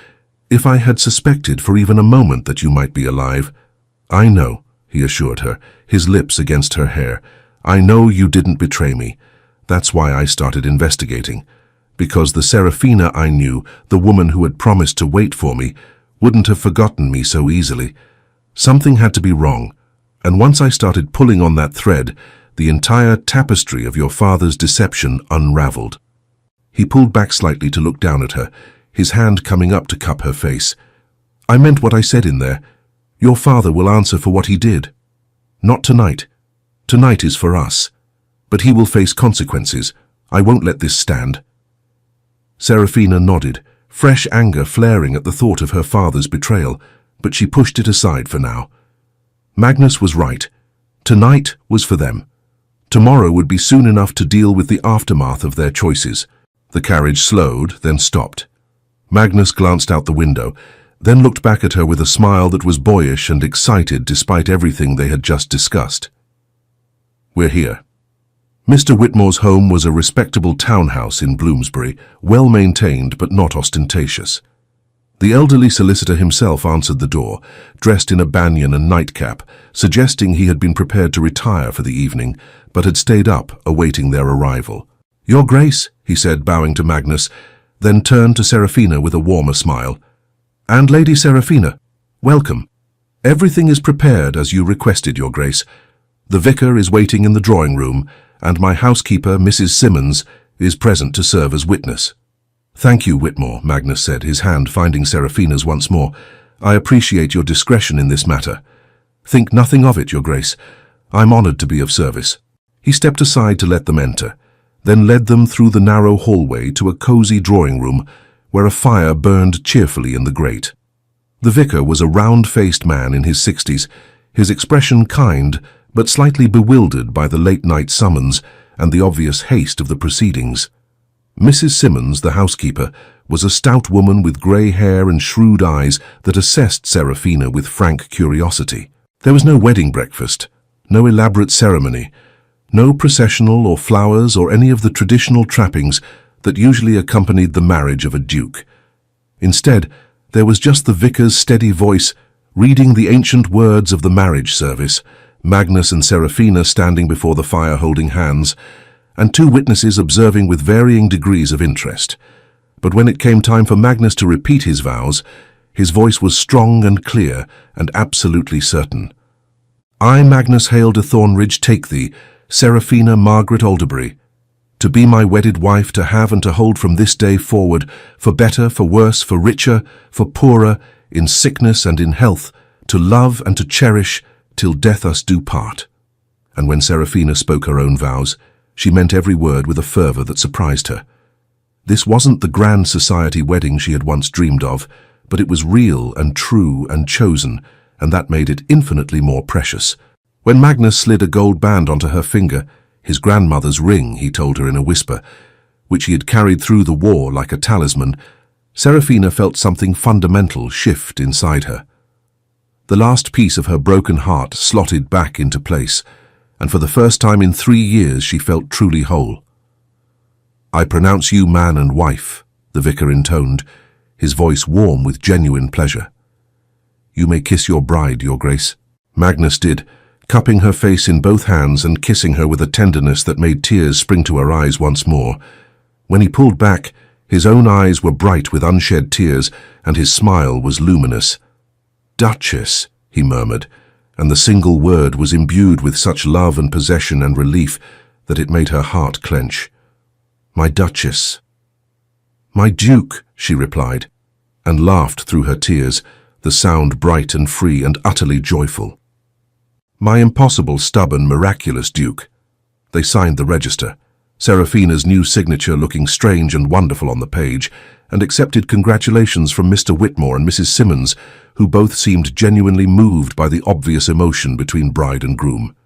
if I had suspected for even a moment that you might be alive—" "I know," he assured her, his lips against her hair. "I know you didn't betray me. That's why I started investigating. Because the Serafina I knew, the woman who had promised to wait for me, wouldn't have forgotten me so easily. Something had to be wrong, and once I started pulling on that thread, the entire tapestry of your father's deception unraveled." He pulled back slightly to look down at her, his hand coming up to cup her face. "I meant what I said in there. Your father will answer for what he did. Not tonight. Tonight is for us. But he will face consequences. I won't let this stand." Serafina nodded, fresh anger flaring at the thought of her father's betrayal, but she pushed it aside for now. Magnus was right. Tonight was for them. Tomorrow would be soon enough to deal with the aftermath of their choices. The carriage slowed, then stopped. Magnus glanced out the window, then looked back at her with a smile that was boyish and excited despite everything they had just discussed. "We're here." Mr. Whitmore's home was a respectable townhouse in Bloomsbury, well-maintained but not ostentatious. The elderly solicitor himself answered the door, dressed in a banyan and nightcap, suggesting he had been prepared to retire for the evening, but had stayed up, awaiting their arrival. "Your Grace," he said, bowing to Magnus, then turned to Serafina with a warmer smile. "And Lady Serafina, welcome. Everything is prepared as you requested, Your Grace. The vicar is waiting in the drawing room, and my housekeeper, Mrs. Simmons, is present to serve as witness." "Thank you, Whitmore," Magnus said, his hand finding Serafina's once more. "I appreciate your discretion in this matter." "Think nothing of it, Your Grace. I'm honored to be of service." He stepped aside to let them enter, then led them through the narrow hallway to a cozy drawing room where a fire burned cheerfully in the grate. The vicar was a round-faced man in his 60s, his expression kind, but slightly bewildered by the late-night summons and the obvious haste of the proceedings. Mrs. Simmons, the housekeeper, was a stout woman with grey hair and shrewd eyes that assessed Serafina with frank curiosity. There was no wedding breakfast, no elaborate ceremony, no processional or flowers or any of the traditional trappings that usually accompanied the marriage of a duke. Instead, there was just the vicar's steady voice reading the ancient words of the marriage service, Magnus and Serafina standing before the fire holding hands, and two witnesses observing with varying degrees of interest. But when it came time for Magnus to repeat his vows, his voice was strong and clear and absolutely certain. I, Magnus Hale de Thornridge, take thee, Serafina Margaret Alderbury, to be my wedded wife, to have and to hold from this day forward, for better, for worse, for richer, for poorer, in sickness and in health, to love and to cherish, till death us do part. And when Serafina spoke her own vows, she meant every word with a fervour that surprised her. This wasn't the grand society wedding she had once dreamed of, but it was real and true and chosen, and that made it infinitely more precious. When Magnus slid a gold band onto her finger, his grandmother's ring, he told her in a whisper, which he had carried through the war like a talisman, Serafina felt something fundamental shift inside her. The last piece of her broken heart slotted back into place, and for the first time in 3 years she felt truly whole. I pronounce you man and wife, the vicar intoned, his voice warm with genuine pleasure. You may kiss your bride, your grace. Magnus did, cupping her face in both hands and kissing her with a tenderness that made tears spring to her eyes once more. When he pulled back, his own eyes were bright with unshed tears, and his smile was luminous. Duchess, he murmured, and the single word was imbued with such love and possession and relief that it made her heart clench. My Duchess. My Duke, she replied, and laughed through her tears, the sound bright and free and utterly joyful. My impossible, stubborn, miraculous Duke. They signed the register, Serafina's new signature looking strange and wonderful on the page, and accepted congratulations from Mr. Whitmore and Mrs. Simmons, who both seemed genuinely moved by the obvious emotion between bride and groom.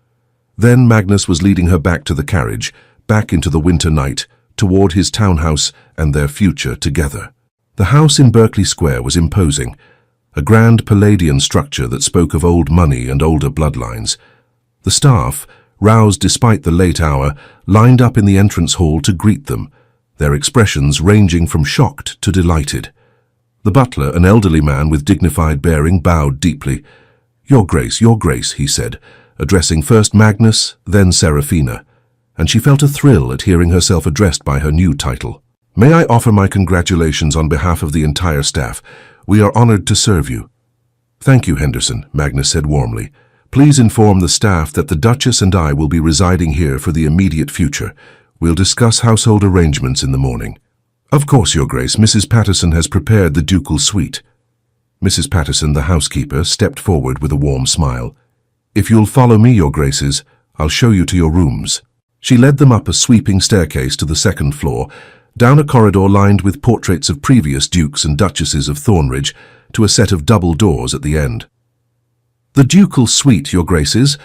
Then Magnus was leading her back to the carriage, back into the winter night, toward his townhouse and their future together. The house in Berkeley Square was imposing, a grand Palladian structure that spoke of old money and older bloodlines. The staff, roused despite the late hour, lined up in the entrance hall to greet them, their expressions ranging from shocked to delighted. The butler, an elderly man with dignified bearing, bowed deeply. Your Grace, he said, addressing first Magnus, then Serafina, and she felt a thrill at hearing herself addressed by her new title. May I offer my congratulations on behalf of the entire staff. We are honored to serve you. Thank you, Henderson, Magnus said warmly. Please inform the staff that the Duchess and I will be residing here for the immediate future. We'll discuss household arrangements in the morning. Of course, Your Grace, Mrs. Patterson has prepared the ducal suite. Mrs. Patterson, the housekeeper, stepped forward with a warm smile. If you'll follow me, Your Graces, I'll show you to your rooms. She led them up a sweeping staircase to the second floor, down a corridor lined with portraits of previous dukes and duchesses of Thornridge, to a set of double doors at the end. The ducal suite, Your Graces.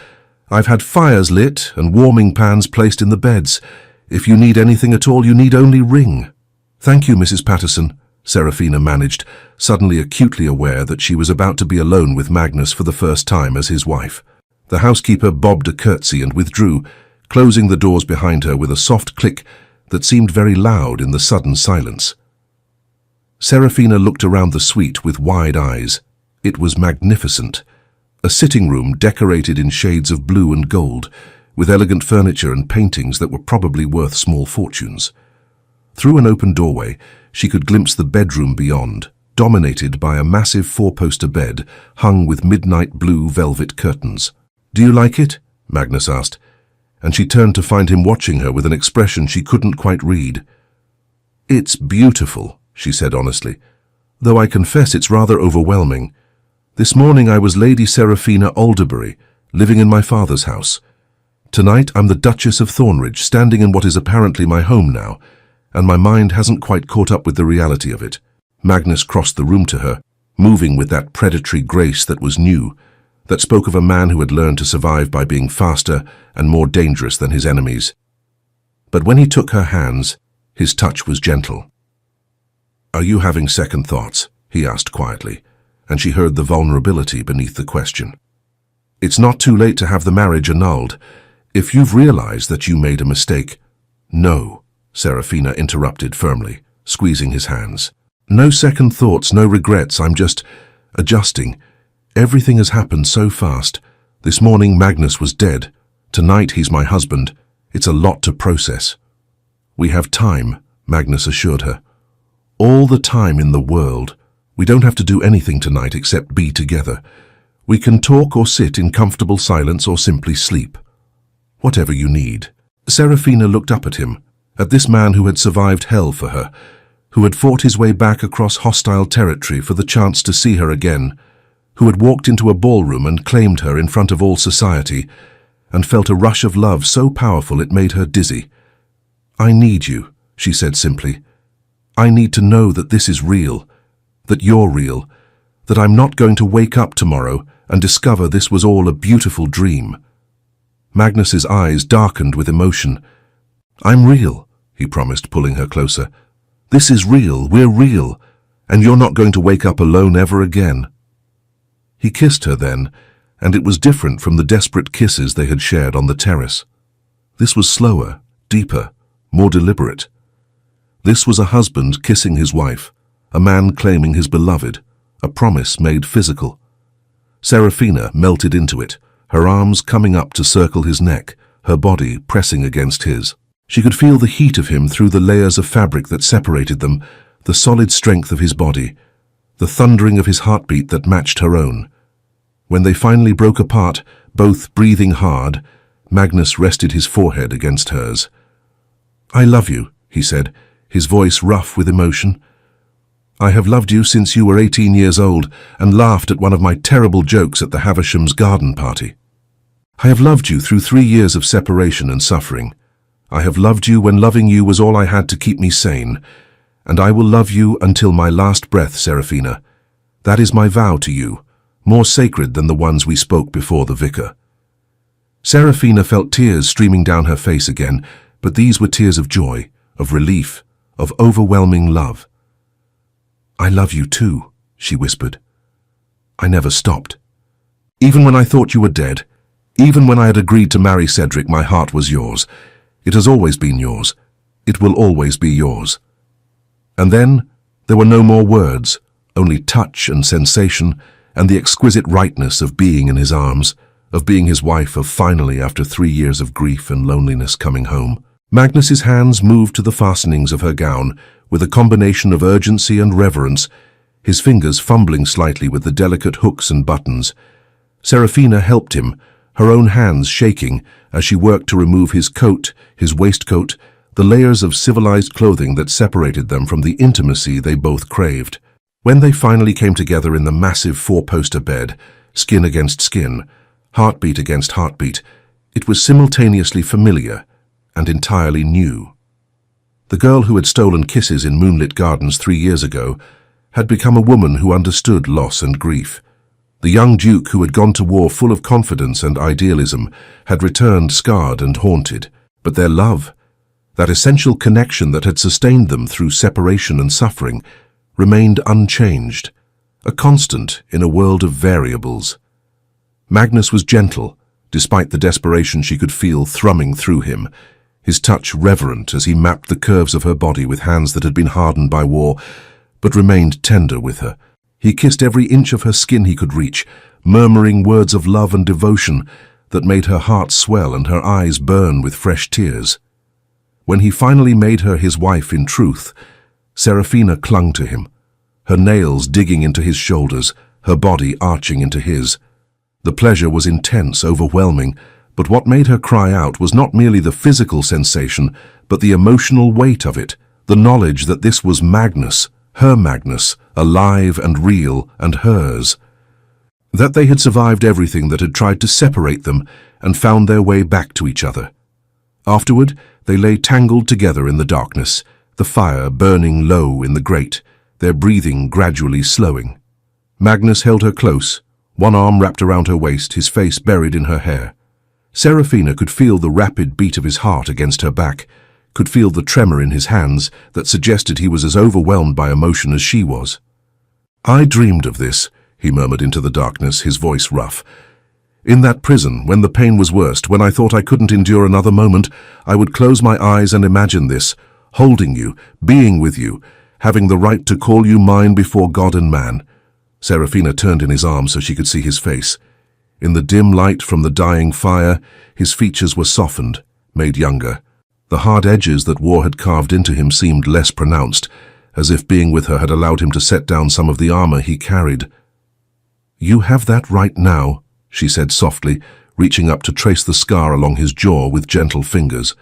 I've had fires lit and warming pans placed in the beds. If you need anything at all, you need only ring. Thank you, Mrs. Patterson, Serafina managed, suddenly acutely aware that she was about to be alone with Magnus for the first time as his wife. The housekeeper bobbed a curtsy and withdrew, closing the doors behind her with a soft click that seemed very loud in the sudden silence. Serafina looked around the suite with wide eyes. It was magnificent. A sitting room decorated in shades of blue and gold, with elegant furniture and paintings that were probably worth small fortunes. Through an open doorway, she could glimpse the bedroom beyond, dominated by a massive four-poster bed hung with midnight blue velvet curtains. Do you like it? Magnus asked, and she turned to find him watching her with an expression she couldn't quite read. It's beautiful, she said honestly, though I confess it's rather overwhelming. This morning I was Lady Serafina Alderbury, living in my father's house. Tonight I'm the Duchess of Thornridge, standing in what is apparently my home now, and my mind hasn't quite caught up with the reality of it. Magnus crossed the room to her, moving with that predatory grace that was new, that spoke of a man who had learned to survive by being faster and more dangerous than his enemies. But when he took her hands, his touch was gentle. Are you having second thoughts? He asked quietly, and she heard the vulnerability beneath the question. It's not too late to have the marriage annulled. If you've realized that you made a mistake— No, Serafina interrupted firmly, squeezing his hands. No second thoughts, no regrets, I'm just adjusting. Everything has happened so fast. This morning Magnus was dead. Tonight he's my husband. It's a lot to process. We have time, Magnus assured her. All the time in the world. We don't have to do anything tonight except be together. We can talk or sit in comfortable silence or simply sleep. Whatever you need. Serafina looked up at him, at this man who had survived hell for her, who had fought his way back across hostile territory for the chance to see her again, who had walked into a ballroom and claimed her in front of all society, and felt a rush of love so powerful it made her dizzy. I need you, she said simply. I need to know that this is real, that you're real, that I'm not going to wake up tomorrow and discover this was all a beautiful dream. Magnus's eyes darkened with emotion. I'm real, he promised, pulling her closer. This is real, we're real, and you're not going to wake up alone ever again. He kissed her then, and it was different from the desperate kisses they had shared on the terrace. This was slower, deeper, more deliberate. This was a husband kissing his wife, a man claiming his beloved, a promise made physical. Serafina melted into it, her arms coming up to circle his neck, her body pressing against his. She could feel the heat of him through the layers of fabric that separated them, the solid strength of his body, the thundering of his heartbeat that matched her own. When they finally broke apart, both breathing hard, Magnus rested his forehead against hers. I love you, he said, his voice rough with emotion. I have loved you since you were 18 years old and laughed at one of my terrible jokes at the Havisham's garden party. I have loved you through 3 years of separation and suffering. I have loved you when loving you was all I had to keep me sane, and I will love you until my last breath, Serafina. That is my vow to you, more sacred than the ones we spoke before the vicar. Serafina felt tears streaming down her face again, but these were tears of joy, of relief, of overwhelming love. I love you too, she whispered. I never stopped. Even when I thought you were dead, even when I had agreed to marry Cedric, my heart was yours. It has always been yours. It will always be yours. And then there were no more words, only touch and sensation and the exquisite rightness of being in his arms, of being his wife, of finally, after 3 years of grief and loneliness, coming home. Magnus's hands moved to the fastenings of her gown with a combination of urgency and reverence, his fingers fumbling slightly with the delicate hooks and buttons. Serafina helped him, her own hands shaking as she worked to remove his coat, his waistcoat, the layers of civilized clothing that separated them from the intimacy they both craved. When they finally came together in the massive 4-poster bed, skin against skin, heartbeat against heartbeat, it was simultaneously familiar and entirely new. The girl who had stolen kisses in moonlit gardens 3 years ago had become a woman who understood loss and grief. The young duke who had gone to war full of confidence and idealism had returned scarred and haunted, but their love, that essential connection that had sustained them through separation and suffering, remained unchanged, a constant in a world of variables. Magnus was gentle, despite the desperation she could feel thrumming through him, his touch reverent as he mapped the curves of her body with hands that had been hardened by war, but remained tender with her. He kissed every inch of her skin he could reach, murmuring words of love and devotion that made her heart swell and her eyes burn with fresh tears. When he finally made her his wife in truth, Serafina clung to him, her nails digging into his shoulders, her body arching into his. The pleasure was intense, overwhelming, but what made her cry out was not merely the physical sensation, but the emotional weight of it, the knowledge that this was Magnus, her Magnus, alive and real and hers. That they had survived everything that had tried to separate them and found their way back to each other. Afterward, they lay tangled together in the darkness, the fire burning low in the grate, their breathing gradually slowing. Magnus held her close, one arm wrapped around her waist, his face buried in her hair. Serafina could feel the rapid beat of his heart against her back, could feel the tremor in his hands that suggested he was as overwhelmed by emotion as she was. I dreamed of this, he murmured into the darkness, his voice rough. In that prison, when the pain was worst, when I thought I couldn't endure another moment, I would close my eyes and imagine this, holding you, being with you, having the right to call you mine before God and man. Serafina turned in his arms so she could see his face. In the dim light from the dying fire, his features were softened, made younger. The hard edges that war had carved into him seemed less pronounced, as if being with her had allowed him to set down some of the armor he carried. "You have that right now," she said softly, reaching up to trace the scar along his jaw with gentle fingers.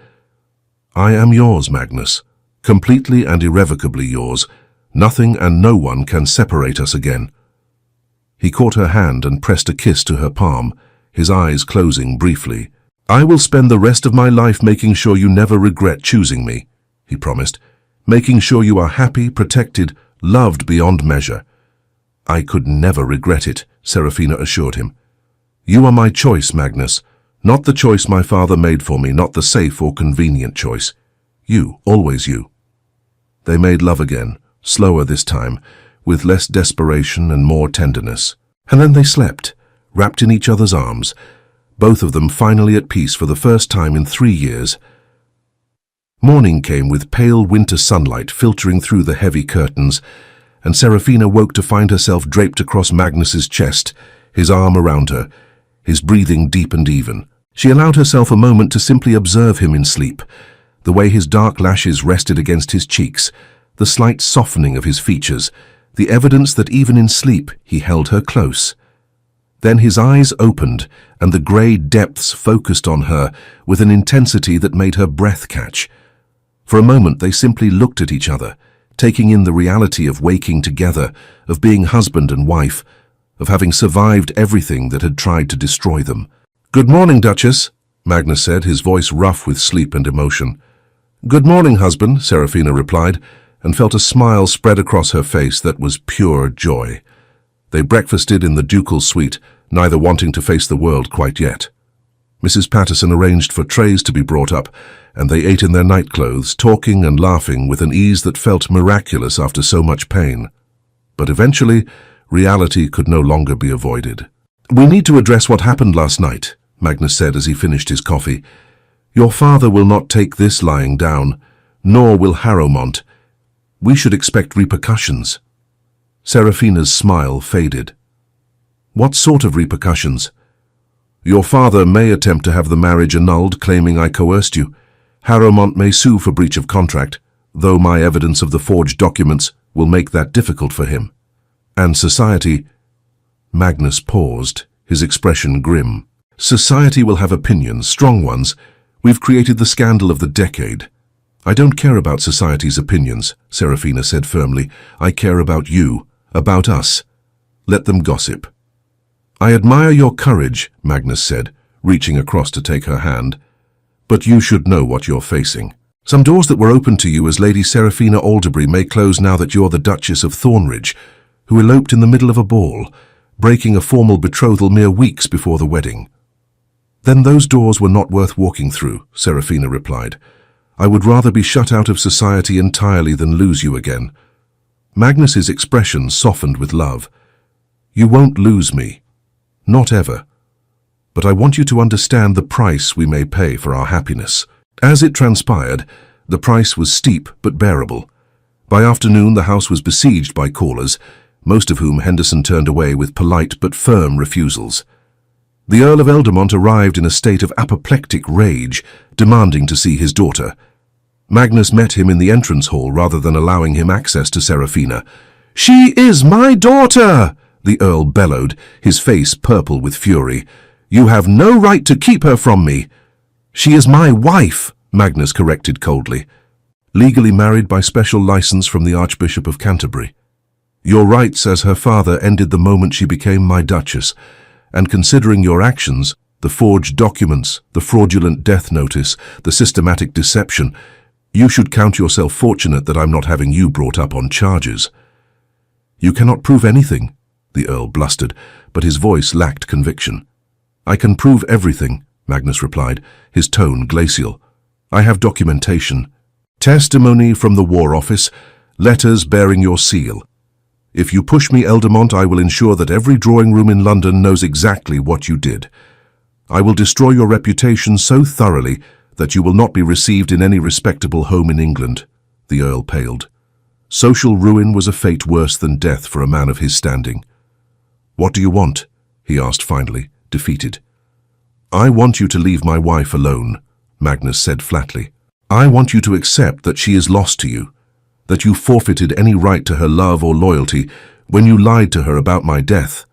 "I am yours, Magnus, completely and irrevocably yours. Nothing and no one can separate us again." He caught her hand and pressed a kiss to her palm, his eyes closing briefly. "I will spend the rest of my life making sure you never regret choosing me," he promised, "making sure you are happy, protected, loved beyond measure." "I could never regret it," Serafina assured him. "You are my choice, Magnus, not the choice my father made for me, not the safe or convenient choice. You, always you." They made love again, slower this time, with less desperation and more tenderness. And then they slept, wrapped in each other's arms, both of them finally at peace for the first time in 3 years. Morning came with pale winter sunlight filtering through the heavy curtains, and Serafina woke to find herself draped across Magnus's chest, his arm around her, his breathing deep and even. She allowed herself a moment to simply observe him in sleep, the way his dark lashes rested against his cheeks, the slight softening of his features, the evidence that even in sleep he held her close. Then his eyes opened, and the grey depths focused on her with an intensity that made her breath catch. For a moment they simply looked at each other, taking in the reality of waking together, of being husband and wife, of having survived everything that had tried to destroy them. "Good morning, Duchess," Magnus said, his voice rough with sleep and emotion. "Good morning, husband," Serafina replied, and felt a smile spread across her face that was pure joy. They breakfasted in the ducal suite, neither wanting to face the world quite yet. Mrs. Patterson arranged for trays to be brought up, and they ate in their nightclothes, talking and laughing with an ease that felt miraculous after so much pain. But eventually, reality could no longer be avoided. "We need to address what happened last night," Magnus said as he finished his coffee. "Your father will not take this lying down, nor will Harrowmont. We should expect repercussions." Serafina's smile faded. "What sort of repercussions?" "Your father may attempt to have the marriage annulled, claiming I coerced you. Harrowmont may sue for breach of contract, though my evidence of the forged documents will make that difficult for him. And society—" Magnus paused, his expression grim. "Society will have opinions, strong ones. We've created the scandal of the decade." "I don't care about society's opinions," Serafina said firmly. "I care about you, about us. Let them gossip." "I admire your courage," Magnus said, reaching across to take her hand. "But you should know what you're facing. Some doors that were open to you as Lady Serafina Alderbury may close now that you're the Duchess of Thornridge, who eloped in the middle of a ball, breaking a formal betrothal mere weeks before the wedding." "Then those doors were not worth walking through," Serafina replied. "I would rather be shut out of society entirely than lose you again." Magnus's expression softened with love. "You won't lose me. Not ever. But I want you to understand the price we may pay for our happiness." As it transpired, the price was steep but bearable. By afternoon the house was besieged by callers, most of whom Henderson turned away with polite but firm refusals. The Earl of Eldamont arrived in a state of apoplectic rage, demanding to see his daughter. Magnus met him in the entrance hall rather than allowing him access to Serafina. "She is my daughter!" the Earl bellowed, his face purple with fury. "You have no right to keep her from me." "She is my wife," Magnus corrected coldly. "Legally married by special license from the Archbishop of Canterbury. Your rights as her father ended the moment she became my Duchess, and considering your actions, the forged documents, the fraudulent death notice, the systematic deception, you should count yourself fortunate that I'm not having you brought up on charges." "You cannot prove anything," the Earl blustered, but his voice lacked conviction. "I can prove everything," Magnus replied, his tone glacial. "I have documentation. Testimony from the War Office, letters bearing your seal. If you push me, Eldamont, I will ensure that every drawing room in London knows exactly what you did. I will destroy your reputation so thoroughly that you will not be received in any respectable home in England." The Earl paled. Social ruin was a fate worse than death for a man of his standing. "What do you want?" he asked finally, defeated. "I want you to leave my wife alone," Magnus said flatly. "I want you to accept that she is lost to you, that you forfeited any right to her love or loyalty when you lied to her about my death.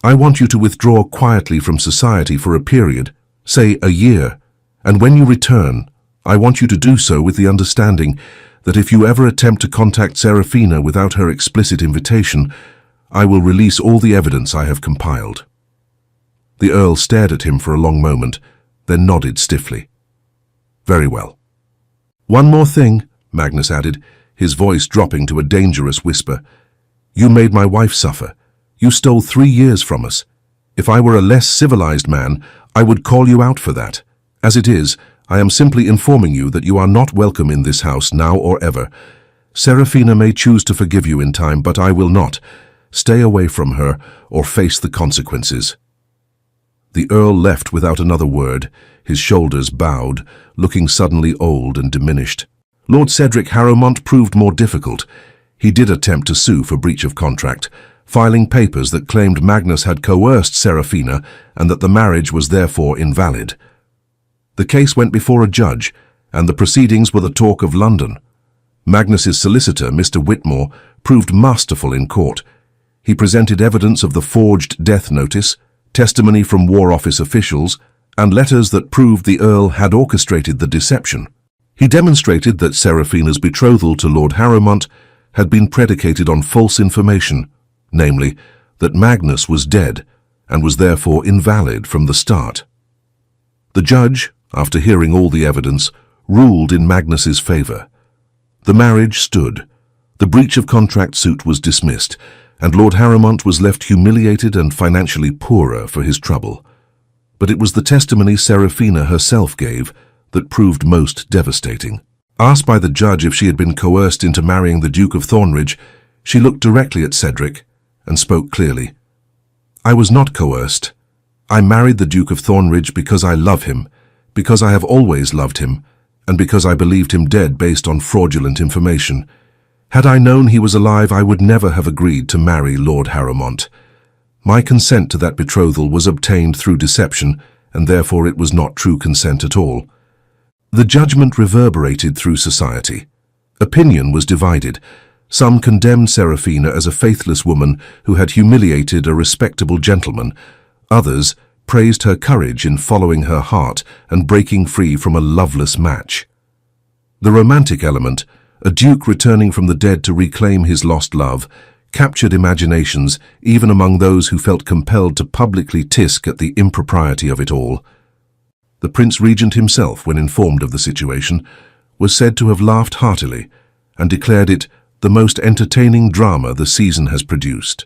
I want you to withdraw quietly from society for a period, say a year, and when you return, I want you to do so with the understanding that if you ever attempt to contact Serafina without her explicit invitation, I will release all the evidence I have compiled." The Earl stared at him for a long moment, then nodded stiffly. "Very well." "One more thing," Magnus added, his voice dropping to a dangerous whisper. "You made my wife suffer. You stole 3 years from us. If I were a less civilized man, I would call you out for that. As it is, I am simply informing you that you are not welcome in this house now or ever. Serafina may choose to forgive you in time, but I will not. Stay away from her or face the consequences." The Earl left without another word, his shoulders bowed, looking suddenly old and diminished. Lord Cedric Harrowmont proved more difficult. He did attempt to sue for breach of contract, filing papers that claimed Magnus had coerced Serafina and that the marriage was therefore invalid. The case went before a judge, and the proceedings were the talk of London. Magnus's solicitor, Mr. Whitmore, proved masterful in court. He presented evidence of the forged death notice, testimony from War Office officials, and letters that proved the Earl had orchestrated the deception. He demonstrated that Serafina's betrothal to Lord Harrowmont had been predicated on false information, namely, that Magnus was dead and was therefore invalid from the start. The judge, after hearing all the evidence, ruled in Magnus's favor. The marriage stood, the breach of contract suit was dismissed, and Lord Harrowmont was left humiliated and financially poorer for his trouble. But it was the testimony Serafina herself gave that proved most devastating. Asked by the judge if she had been coerced into marrying the Duke of Thornridge, she looked directly at Cedric and spoke clearly. "I was not coerced. I married the Duke of Thornridge because I love him, because I have always loved him, and because I believed him dead based on fraudulent information. Had I known he was alive, I would never have agreed to marry Lord Harrowmont. My consent to that betrothal was obtained through deception, and therefore it was not true consent at all." The judgment reverberated through society. Opinion was divided. Some condemned Serafina as a faithless woman who had humiliated a respectable gentleman. Others praised her courage in following her heart and breaking free from a loveless match. The romantic element, a duke returning from the dead to reclaim his lost love, captured imaginations even among those who felt compelled to publicly tisk at the impropriety of it all. The Prince Regent himself, when informed of the situation, was said to have laughed heartily and declared it the most entertaining drama the season has produced.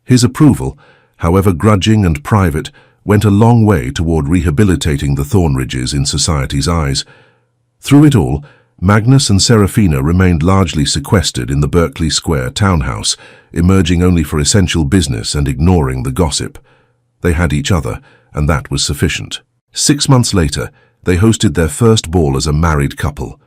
His approval, however grudging and private, went a long way toward rehabilitating the Thornridges in society's eyes. Through it all, Magnus and Serafina remained largely sequestered in the Berkeley Square townhouse, emerging only for essential business and ignoring the gossip. They had each other, and that was sufficient. 6 months later, they hosted their first ball as a married couple.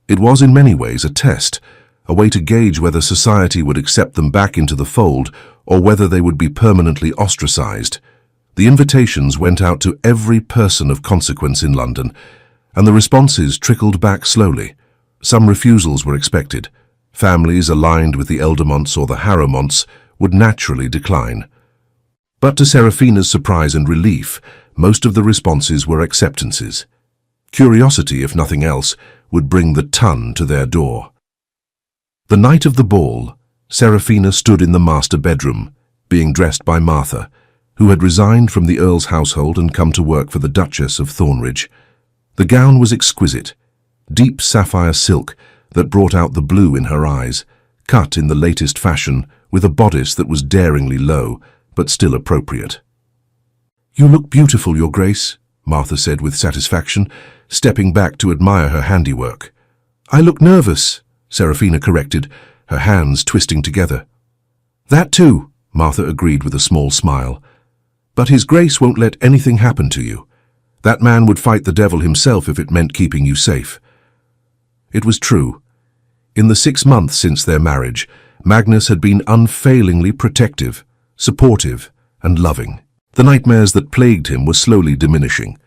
It was in many ways a test, a way to gauge whether society would accept them back into the fold or whether they would be permanently ostracized. The invitations went out to every person of consequence in London, and the responses trickled back slowly. Some refusals were expected. Families aligned with the Eldermonts or the Harrowmonts would naturally decline. But to Serafina's surprise and relief, most of the responses were acceptances. Curiosity, if nothing else, would bring the ton to their door. The night of the ball, Serafina stood in the master bedroom, being dressed by Martha, who had resigned from the Earl's household and come to work for the Duchess of Thornridge. The gown was exquisite, deep sapphire silk that brought out the blue in her eyes, cut in the latest fashion with a bodice that was daringly low, but still appropriate. "You look beautiful, Your Grace," Martha said with satisfaction, stepping back to admire her handiwork. "I look nervous," Serafina corrected, her hands twisting together. "That too," Martha agreed with a small smile. "But His Grace won't let anything happen to you. That man would fight the devil himself if it meant keeping you safe." It was true. In the 6 months since their marriage, Magnus had been unfailingly protective, supportive, and loving. The nightmares that plagued him were slowly diminishing.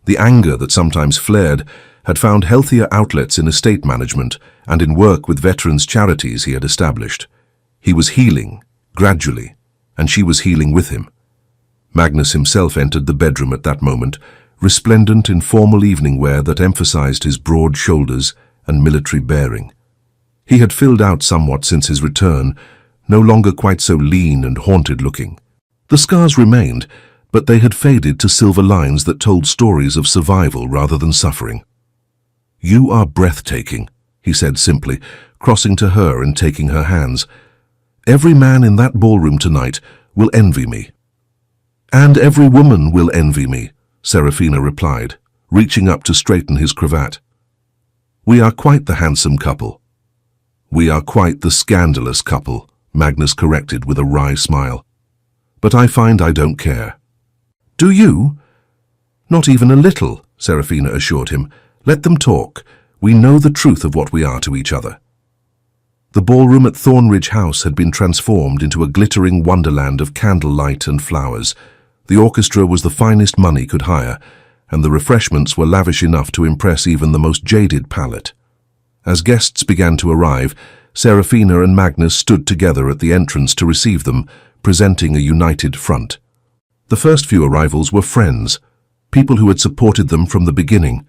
The anger that sometimes flared had found healthier outlets in estate management and in work with veterans' charities he had established. He was healing, gradually, and she was healing with him. Magnus himself entered the bedroom at that moment, resplendent in formal evening wear that emphasized his broad shoulders and military bearing. He had filled out somewhat since his return, no longer quite so lean and haunted-looking. The scars remained, but they had faded to silver lines that told stories of survival rather than suffering. "You are breathtaking," he said simply, crossing to her and taking her hands. "Every man in that ballroom tonight will envy me." "And every woman will envy me," Serafina replied, reaching up to straighten his cravat. "We are quite the handsome couple." "We are quite the scandalous couple," Magnus corrected with a wry smile. "But I find I don't care." "Do you?" "Not even a little," Serafina assured him. "Let them talk. We know the truth of what we are to each other." The ballroom at Thornridge House had been transformed into a glittering wonderland of candlelight and flowers. The orchestra was the finest money could hire, and the refreshments were lavish enough to impress even the most jaded palate. As guests began to arrive, Serafina and Magnus stood together at the entrance to receive them, presenting a united front. The first few arrivals were friends, people who had supported them from the beginning.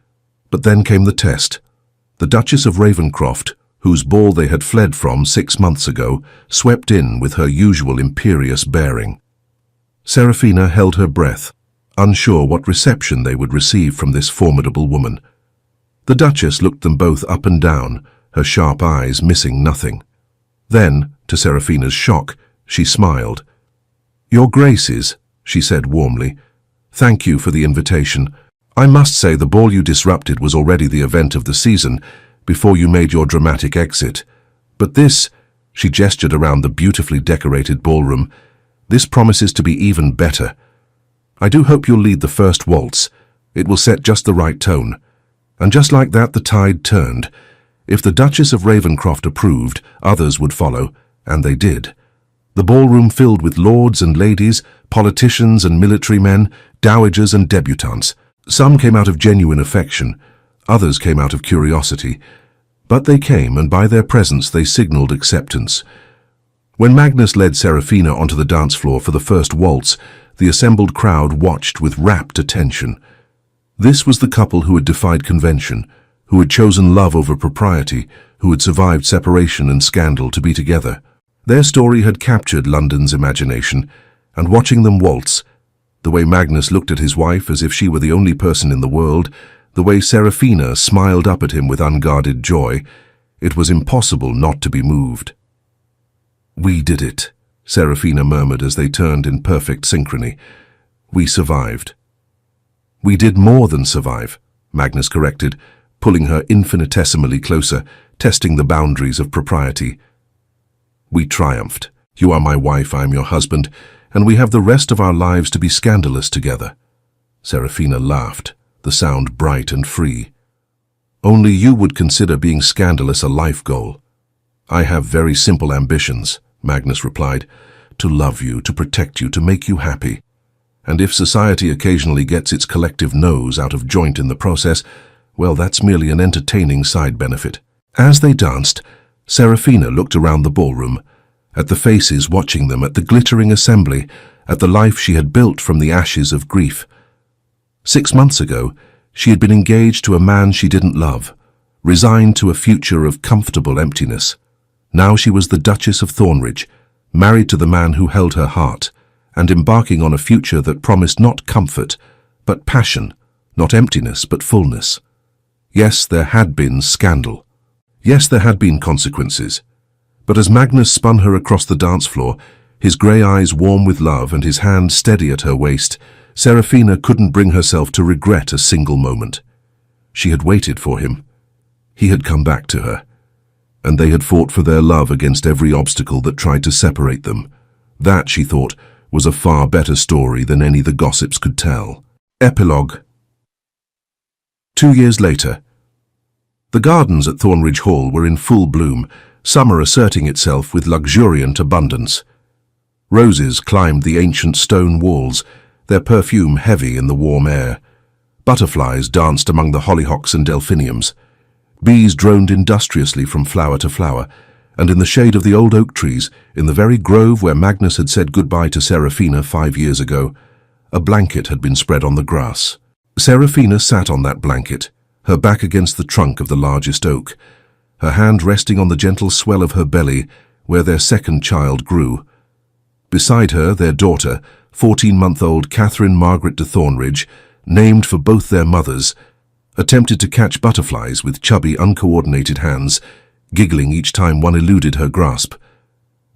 But then came the test. The Duchess of Ravencroft, whose ball they had fled from 6 months ago, swept in with her usual imperious bearing. Serafina held her breath, unsure what reception they would receive from this formidable woman. The Duchess looked them both up and down, her sharp eyes missing nothing. Then, to Serafina's shock, she smiled. "Your Graces," she said warmly, "thank you for the invitation. I must say the ball you disrupted was already the event of the season, before you made your dramatic exit. But this," she gestured around the beautifully decorated ballroom, "this promises to be even better. I do hope you'll lead the first waltz. It will set just the right tone." And just like that the tide turned. If the Duchess of Ravencroft approved, others would follow, and they did. The ballroom filled with lords and ladies, politicians and military men, dowagers and debutantes. Some came out of genuine affection, others came out of curiosity. But they came, and by their presence they signaled acceptance. When Magnus led Serafina onto the dance floor for the first waltz, the assembled crowd watched with rapt attention. This was the couple who had defied convention, who had chosen love over propriety, who had survived separation and scandal to be together. Their story had captured London's imagination, and watching them waltz, the way Magnus looked at his wife as if she were the only person in the world, the way Serafina smiled up at him with unguarded joy, it was impossible not to be moved. "We did it," Serafina murmured as they turned in perfect synchrony. "We survived." "We did more than survive," Magnus corrected, pulling her infinitesimally closer, testing the boundaries of propriety. "We triumphed. You are my wife, I am your husband, and we have the rest of our lives to be scandalous together." Serafina laughed, the sound bright and free. "Only you would consider being scandalous a life goal." "I have very simple ambitions," Magnus replied. "To love you, to protect you, to make you happy. And if society occasionally gets its collective nose out of joint in the process, well, that's merely an entertaining side benefit." As they danced, Serafina looked around the ballroom, at the faces watching them, at the glittering assembly, at the life she had built from the ashes of grief. 6 months ago, she had been engaged to a man she didn't love, resigned to a future of comfortable emptiness. Now she was the Duchess of Thornridge, married to the man who held her heart, and embarking on a future that promised not comfort, but passion, not emptiness, but fullness. Yes, there had been scandal. Yes, there had been consequences. But as Magnus spun her across the dance floor, his grey eyes warm with love and his hand steady at her waist, Serafina couldn't bring herself to regret a single moment. She had waited for him. He had come back to her. And they had fought for their love against every obstacle that tried to separate them. That, she thought, was a far better story than any the gossips could tell. Epilogue. 2 years later. The gardens at Thornridge Hall were in full bloom, summer asserting itself with luxuriant abundance. Roses climbed the ancient stone walls, their perfume heavy in the warm air. Butterflies danced among the hollyhocks and delphiniums. Bees droned industriously from flower to flower, and in the shade of the old oak trees, in the very grove where Magnus had said goodbye to Serafina 5 years ago, a blanket had been spread on the grass. Serafina sat on that blanket, her back against the trunk of the largest oak, her hand resting on the gentle swell of her belly where their second child grew. Beside her, their daughter, 14-month-old Catherine Margaret de Thornridge, named for both their mothers, attempted to catch butterflies with chubby, uncoordinated hands, giggling each time one eluded her grasp.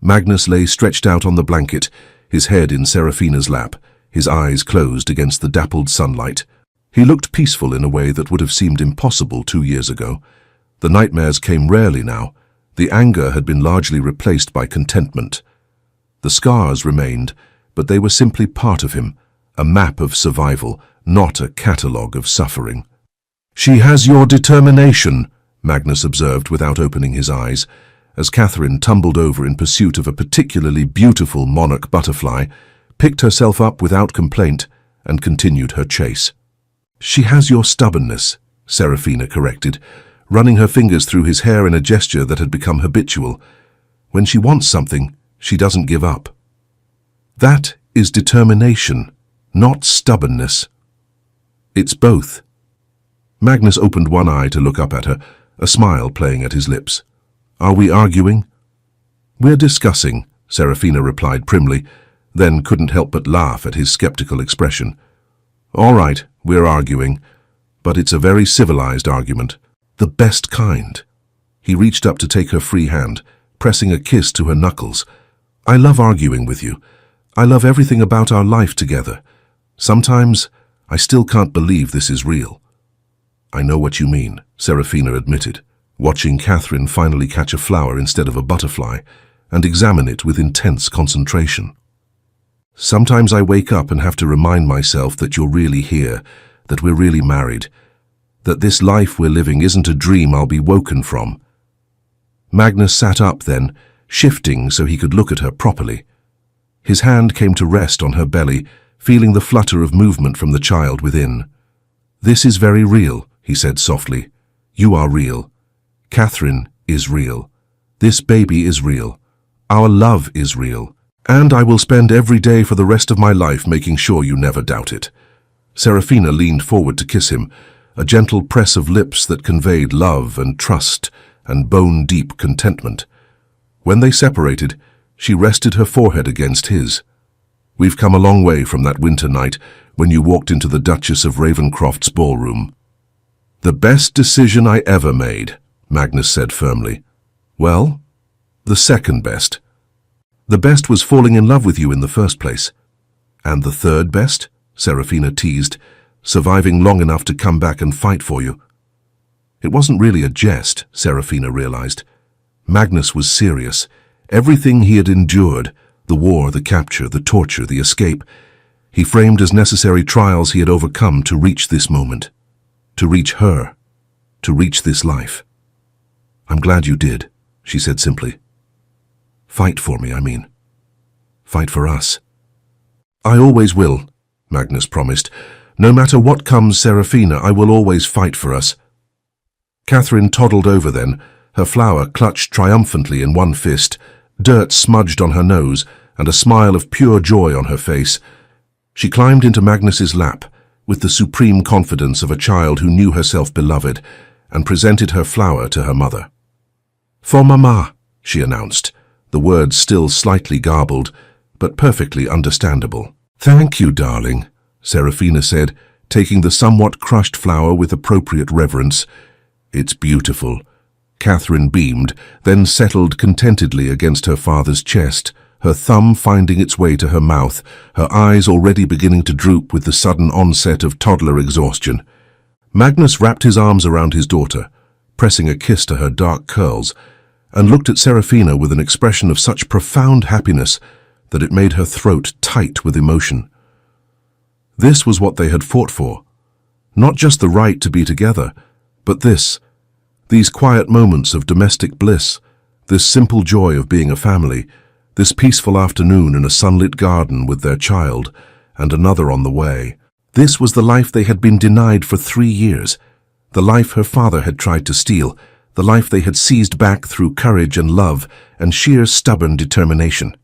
Magnus lay stretched out on the blanket, his head in Serafina's lap, his eyes closed against the dappled sunlight. He looked peaceful in a way that would have seemed impossible 2 years ago. The nightmares came rarely now. The anger had been largely replaced by contentment. The scars remained, but they were simply part of him, a map of survival, not a catalogue of suffering. "She has your determination," Magnus observed without opening his eyes, as Catherine tumbled over in pursuit of a particularly beautiful monarch butterfly, picked herself up without complaint, and continued her chase. "She has your stubbornness," Serafina corrected, running her fingers through his hair in a gesture that had become habitual. "When she wants something, she doesn't give up." "That is determination, not stubbornness." "It's both." Magnus opened one eye to look up at her, a smile playing at his lips. "Are we arguing?" "We're discussing," Serafina replied primly, then couldn't help but laugh at his skeptical expression. "All right, we're arguing, but it's a very civilized argument. The best kind." He reached up to take her free hand, pressing a kiss to her knuckles. "I love arguing with you. I love everything about our life together. Sometimes I still can't believe this is real." "I know what you mean," Serafina admitted, watching Catherine finally catch a flower instead of a butterfly and examine it with intense concentration. "Sometimes I wake up and have to remind myself that you're really here, that we're really married, that this life we're living isn't a dream I'll be woken from." Magnus sat up then, shifting so he could look at her properly. His hand came to rest on her belly, feeling the flutter of movement from the child within. "This is very real," he said softly. "You are real. Catherine is real. This baby is real. Our love is real. And I will spend every day for the rest of my life making sure you never doubt it." Serafina leaned forward to kiss him, a gentle press of lips that conveyed love and trust and bone-deep contentment. When they separated, she rested her forehead against his. "We've come a long way from that winter night when you walked into the Duchess of Ravencroft's ballroom." "The best decision I ever made," Magnus said firmly. "Well, the second best. The best was falling in love with you in the first place." "And the third best?" Serafina teased, "surviving long enough to come back and fight for you." It wasn't really a jest, Serafina realized. Magnus was serious. Everything he had endured, the war, the capture, the torture, the escape, he framed as necessary trials he had overcome to reach this moment, to reach her, to reach this life. "I'm glad you did," she said simply. "Fight for me, I mean. Fight for us." "I always will," Magnus promised. "No matter what comes, Serafina, I will always fight for us." Catherine toddled over then, her flower clutched triumphantly in one fist, dirt smudged on her nose, and a smile of pure joy on her face. She climbed into Magnus's lap, with the supreme confidence of a child who knew herself beloved, and presented her flower to her mother. "For Mama," she announced, the words still slightly garbled, but perfectly understandable. "Thank you, darling," Serafina said, taking the somewhat crushed flower with appropriate reverence. "It's beautiful." Catherine beamed, then settled contentedly against her father's chest, her thumb finding its way to her mouth, her eyes already beginning to droop with the sudden onset of toddler exhaustion. Magnus wrapped his arms around his daughter, pressing a kiss to her dark curls, and looked at Serafina with an expression of such profound happiness that it made her throat tight with emotion. This was what they had fought for. Not just the right to be together, but these quiet moments of domestic bliss, this simple joy of being a family, this peaceful afternoon in a sunlit garden with their child, and another on the way. This was the life they had been denied for 3 years, the life her father had tried to steal, the life they had seized back through courage and love and sheer stubborn determination.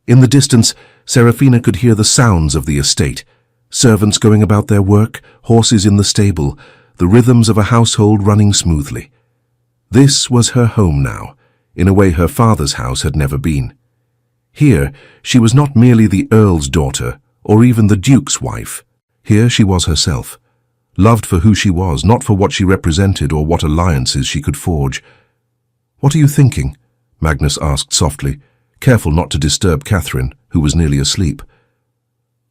In the distance, Serafina could hear the sounds of the estate, servants going about their work, horses in the stable, the rhythms of a household running smoothly. This was her home now, in a way her father's house had never been. Here, she was not merely the Earl's daughter, or even the Duke's wife. Here she was herself, loved for who she was, not for what she represented or what alliances she could forge. "What are you thinking?" Magnus asked softly, careful not to disturb Catherine, who was nearly asleep.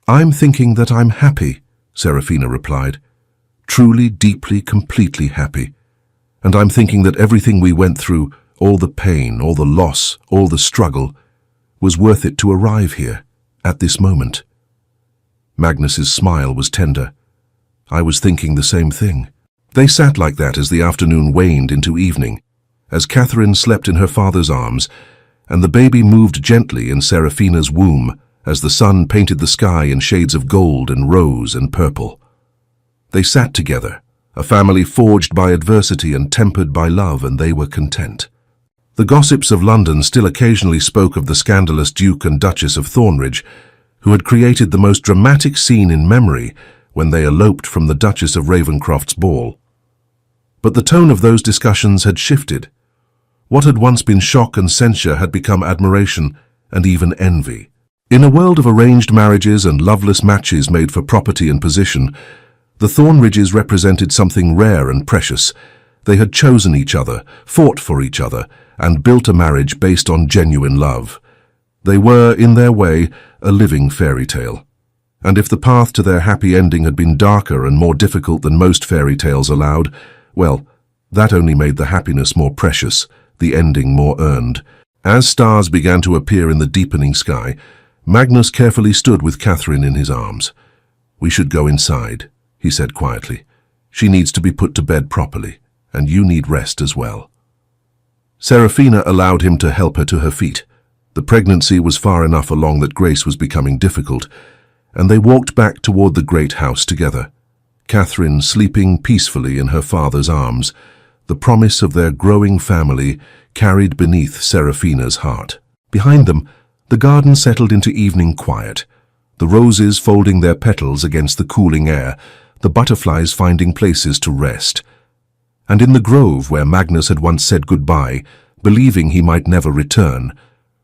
"I'm thinking that I'm happy," Serafina replied. "Truly, deeply, completely happy. And I'm thinking that everything we went through, all the pain, all the loss, all the struggle, was worth it to arrive here, at this moment." Magnus's smile was tender. "I was thinking the same thing." They sat like that as the afternoon waned into evening, as Catherine slept in her father's arms, and the baby moved gently in Serafina's womb as the sun painted the sky in shades of gold and rose and purple. They sat together, a family forged by adversity and tempered by love, and they were content. The gossips of London still occasionally spoke of the scandalous Duke and Duchess of Thornridge, who had created the most dramatic scene in memory when they eloped from the Duchess of Ravencroft's ball. But the tone of those discussions had shifted. What had once been shock and censure had become admiration and even envy. In a world of arranged marriages and loveless matches made for property and position, the Thornridges represented something rare and precious. They had chosen each other, fought for each other, and built a marriage based on genuine love. They were, in their way, a living fairy tale. And if the path to their happy ending had been darker and more difficult than most fairy tales allowed, well, that only made the happiness more precious, the ending more earned. As stars began to appear in the deepening sky, Magnus carefully stood with Catherine in his arms. "We should go inside," he said quietly. "She needs to be put to bed properly, and you need rest as well." Serafina allowed him to help her to her feet. The pregnancy was far enough along that grace was becoming difficult, and they walked back toward the great house together, Catherine sleeping peacefully in her father's arms, the promise of their growing family carried beneath Serafina's heart. Behind them, the garden settled into evening quiet, the roses folding their petals against the cooling air, the butterflies finding places to rest. And in the grove where Magnus had once said goodbye, believing he might never return,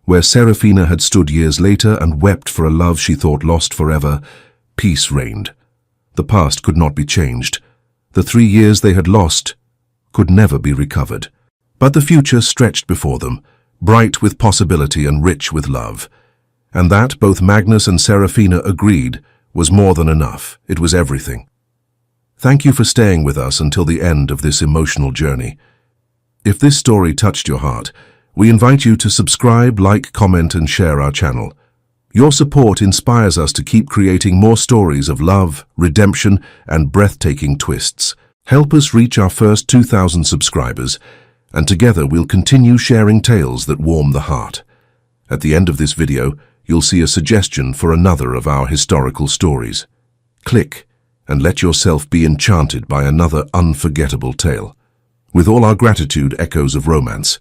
where Serafina had stood years later and wept for a love she thought lost forever, peace reigned. The past could not be changed. The 3 years they had lost could never be recovered. But the future stretched before them, bright with possibility and rich with love. And that, both Magnus and Serafina agreed, was more than enough. It was everything. Thank you for staying with us until the end of this emotional journey. If this story touched your heart, we invite you to subscribe, like, comment, and share our channel. Your support inspires us to keep creating more stories of love, redemption, and breathtaking twists. Help us reach our first 2,000 subscribers, and together we'll continue sharing tales that warm the heart. At the end of this video, you'll see a suggestion for another of our historical stories. Click and let yourself be enchanted by another unforgettable tale. With all our gratitude, echoes of romance.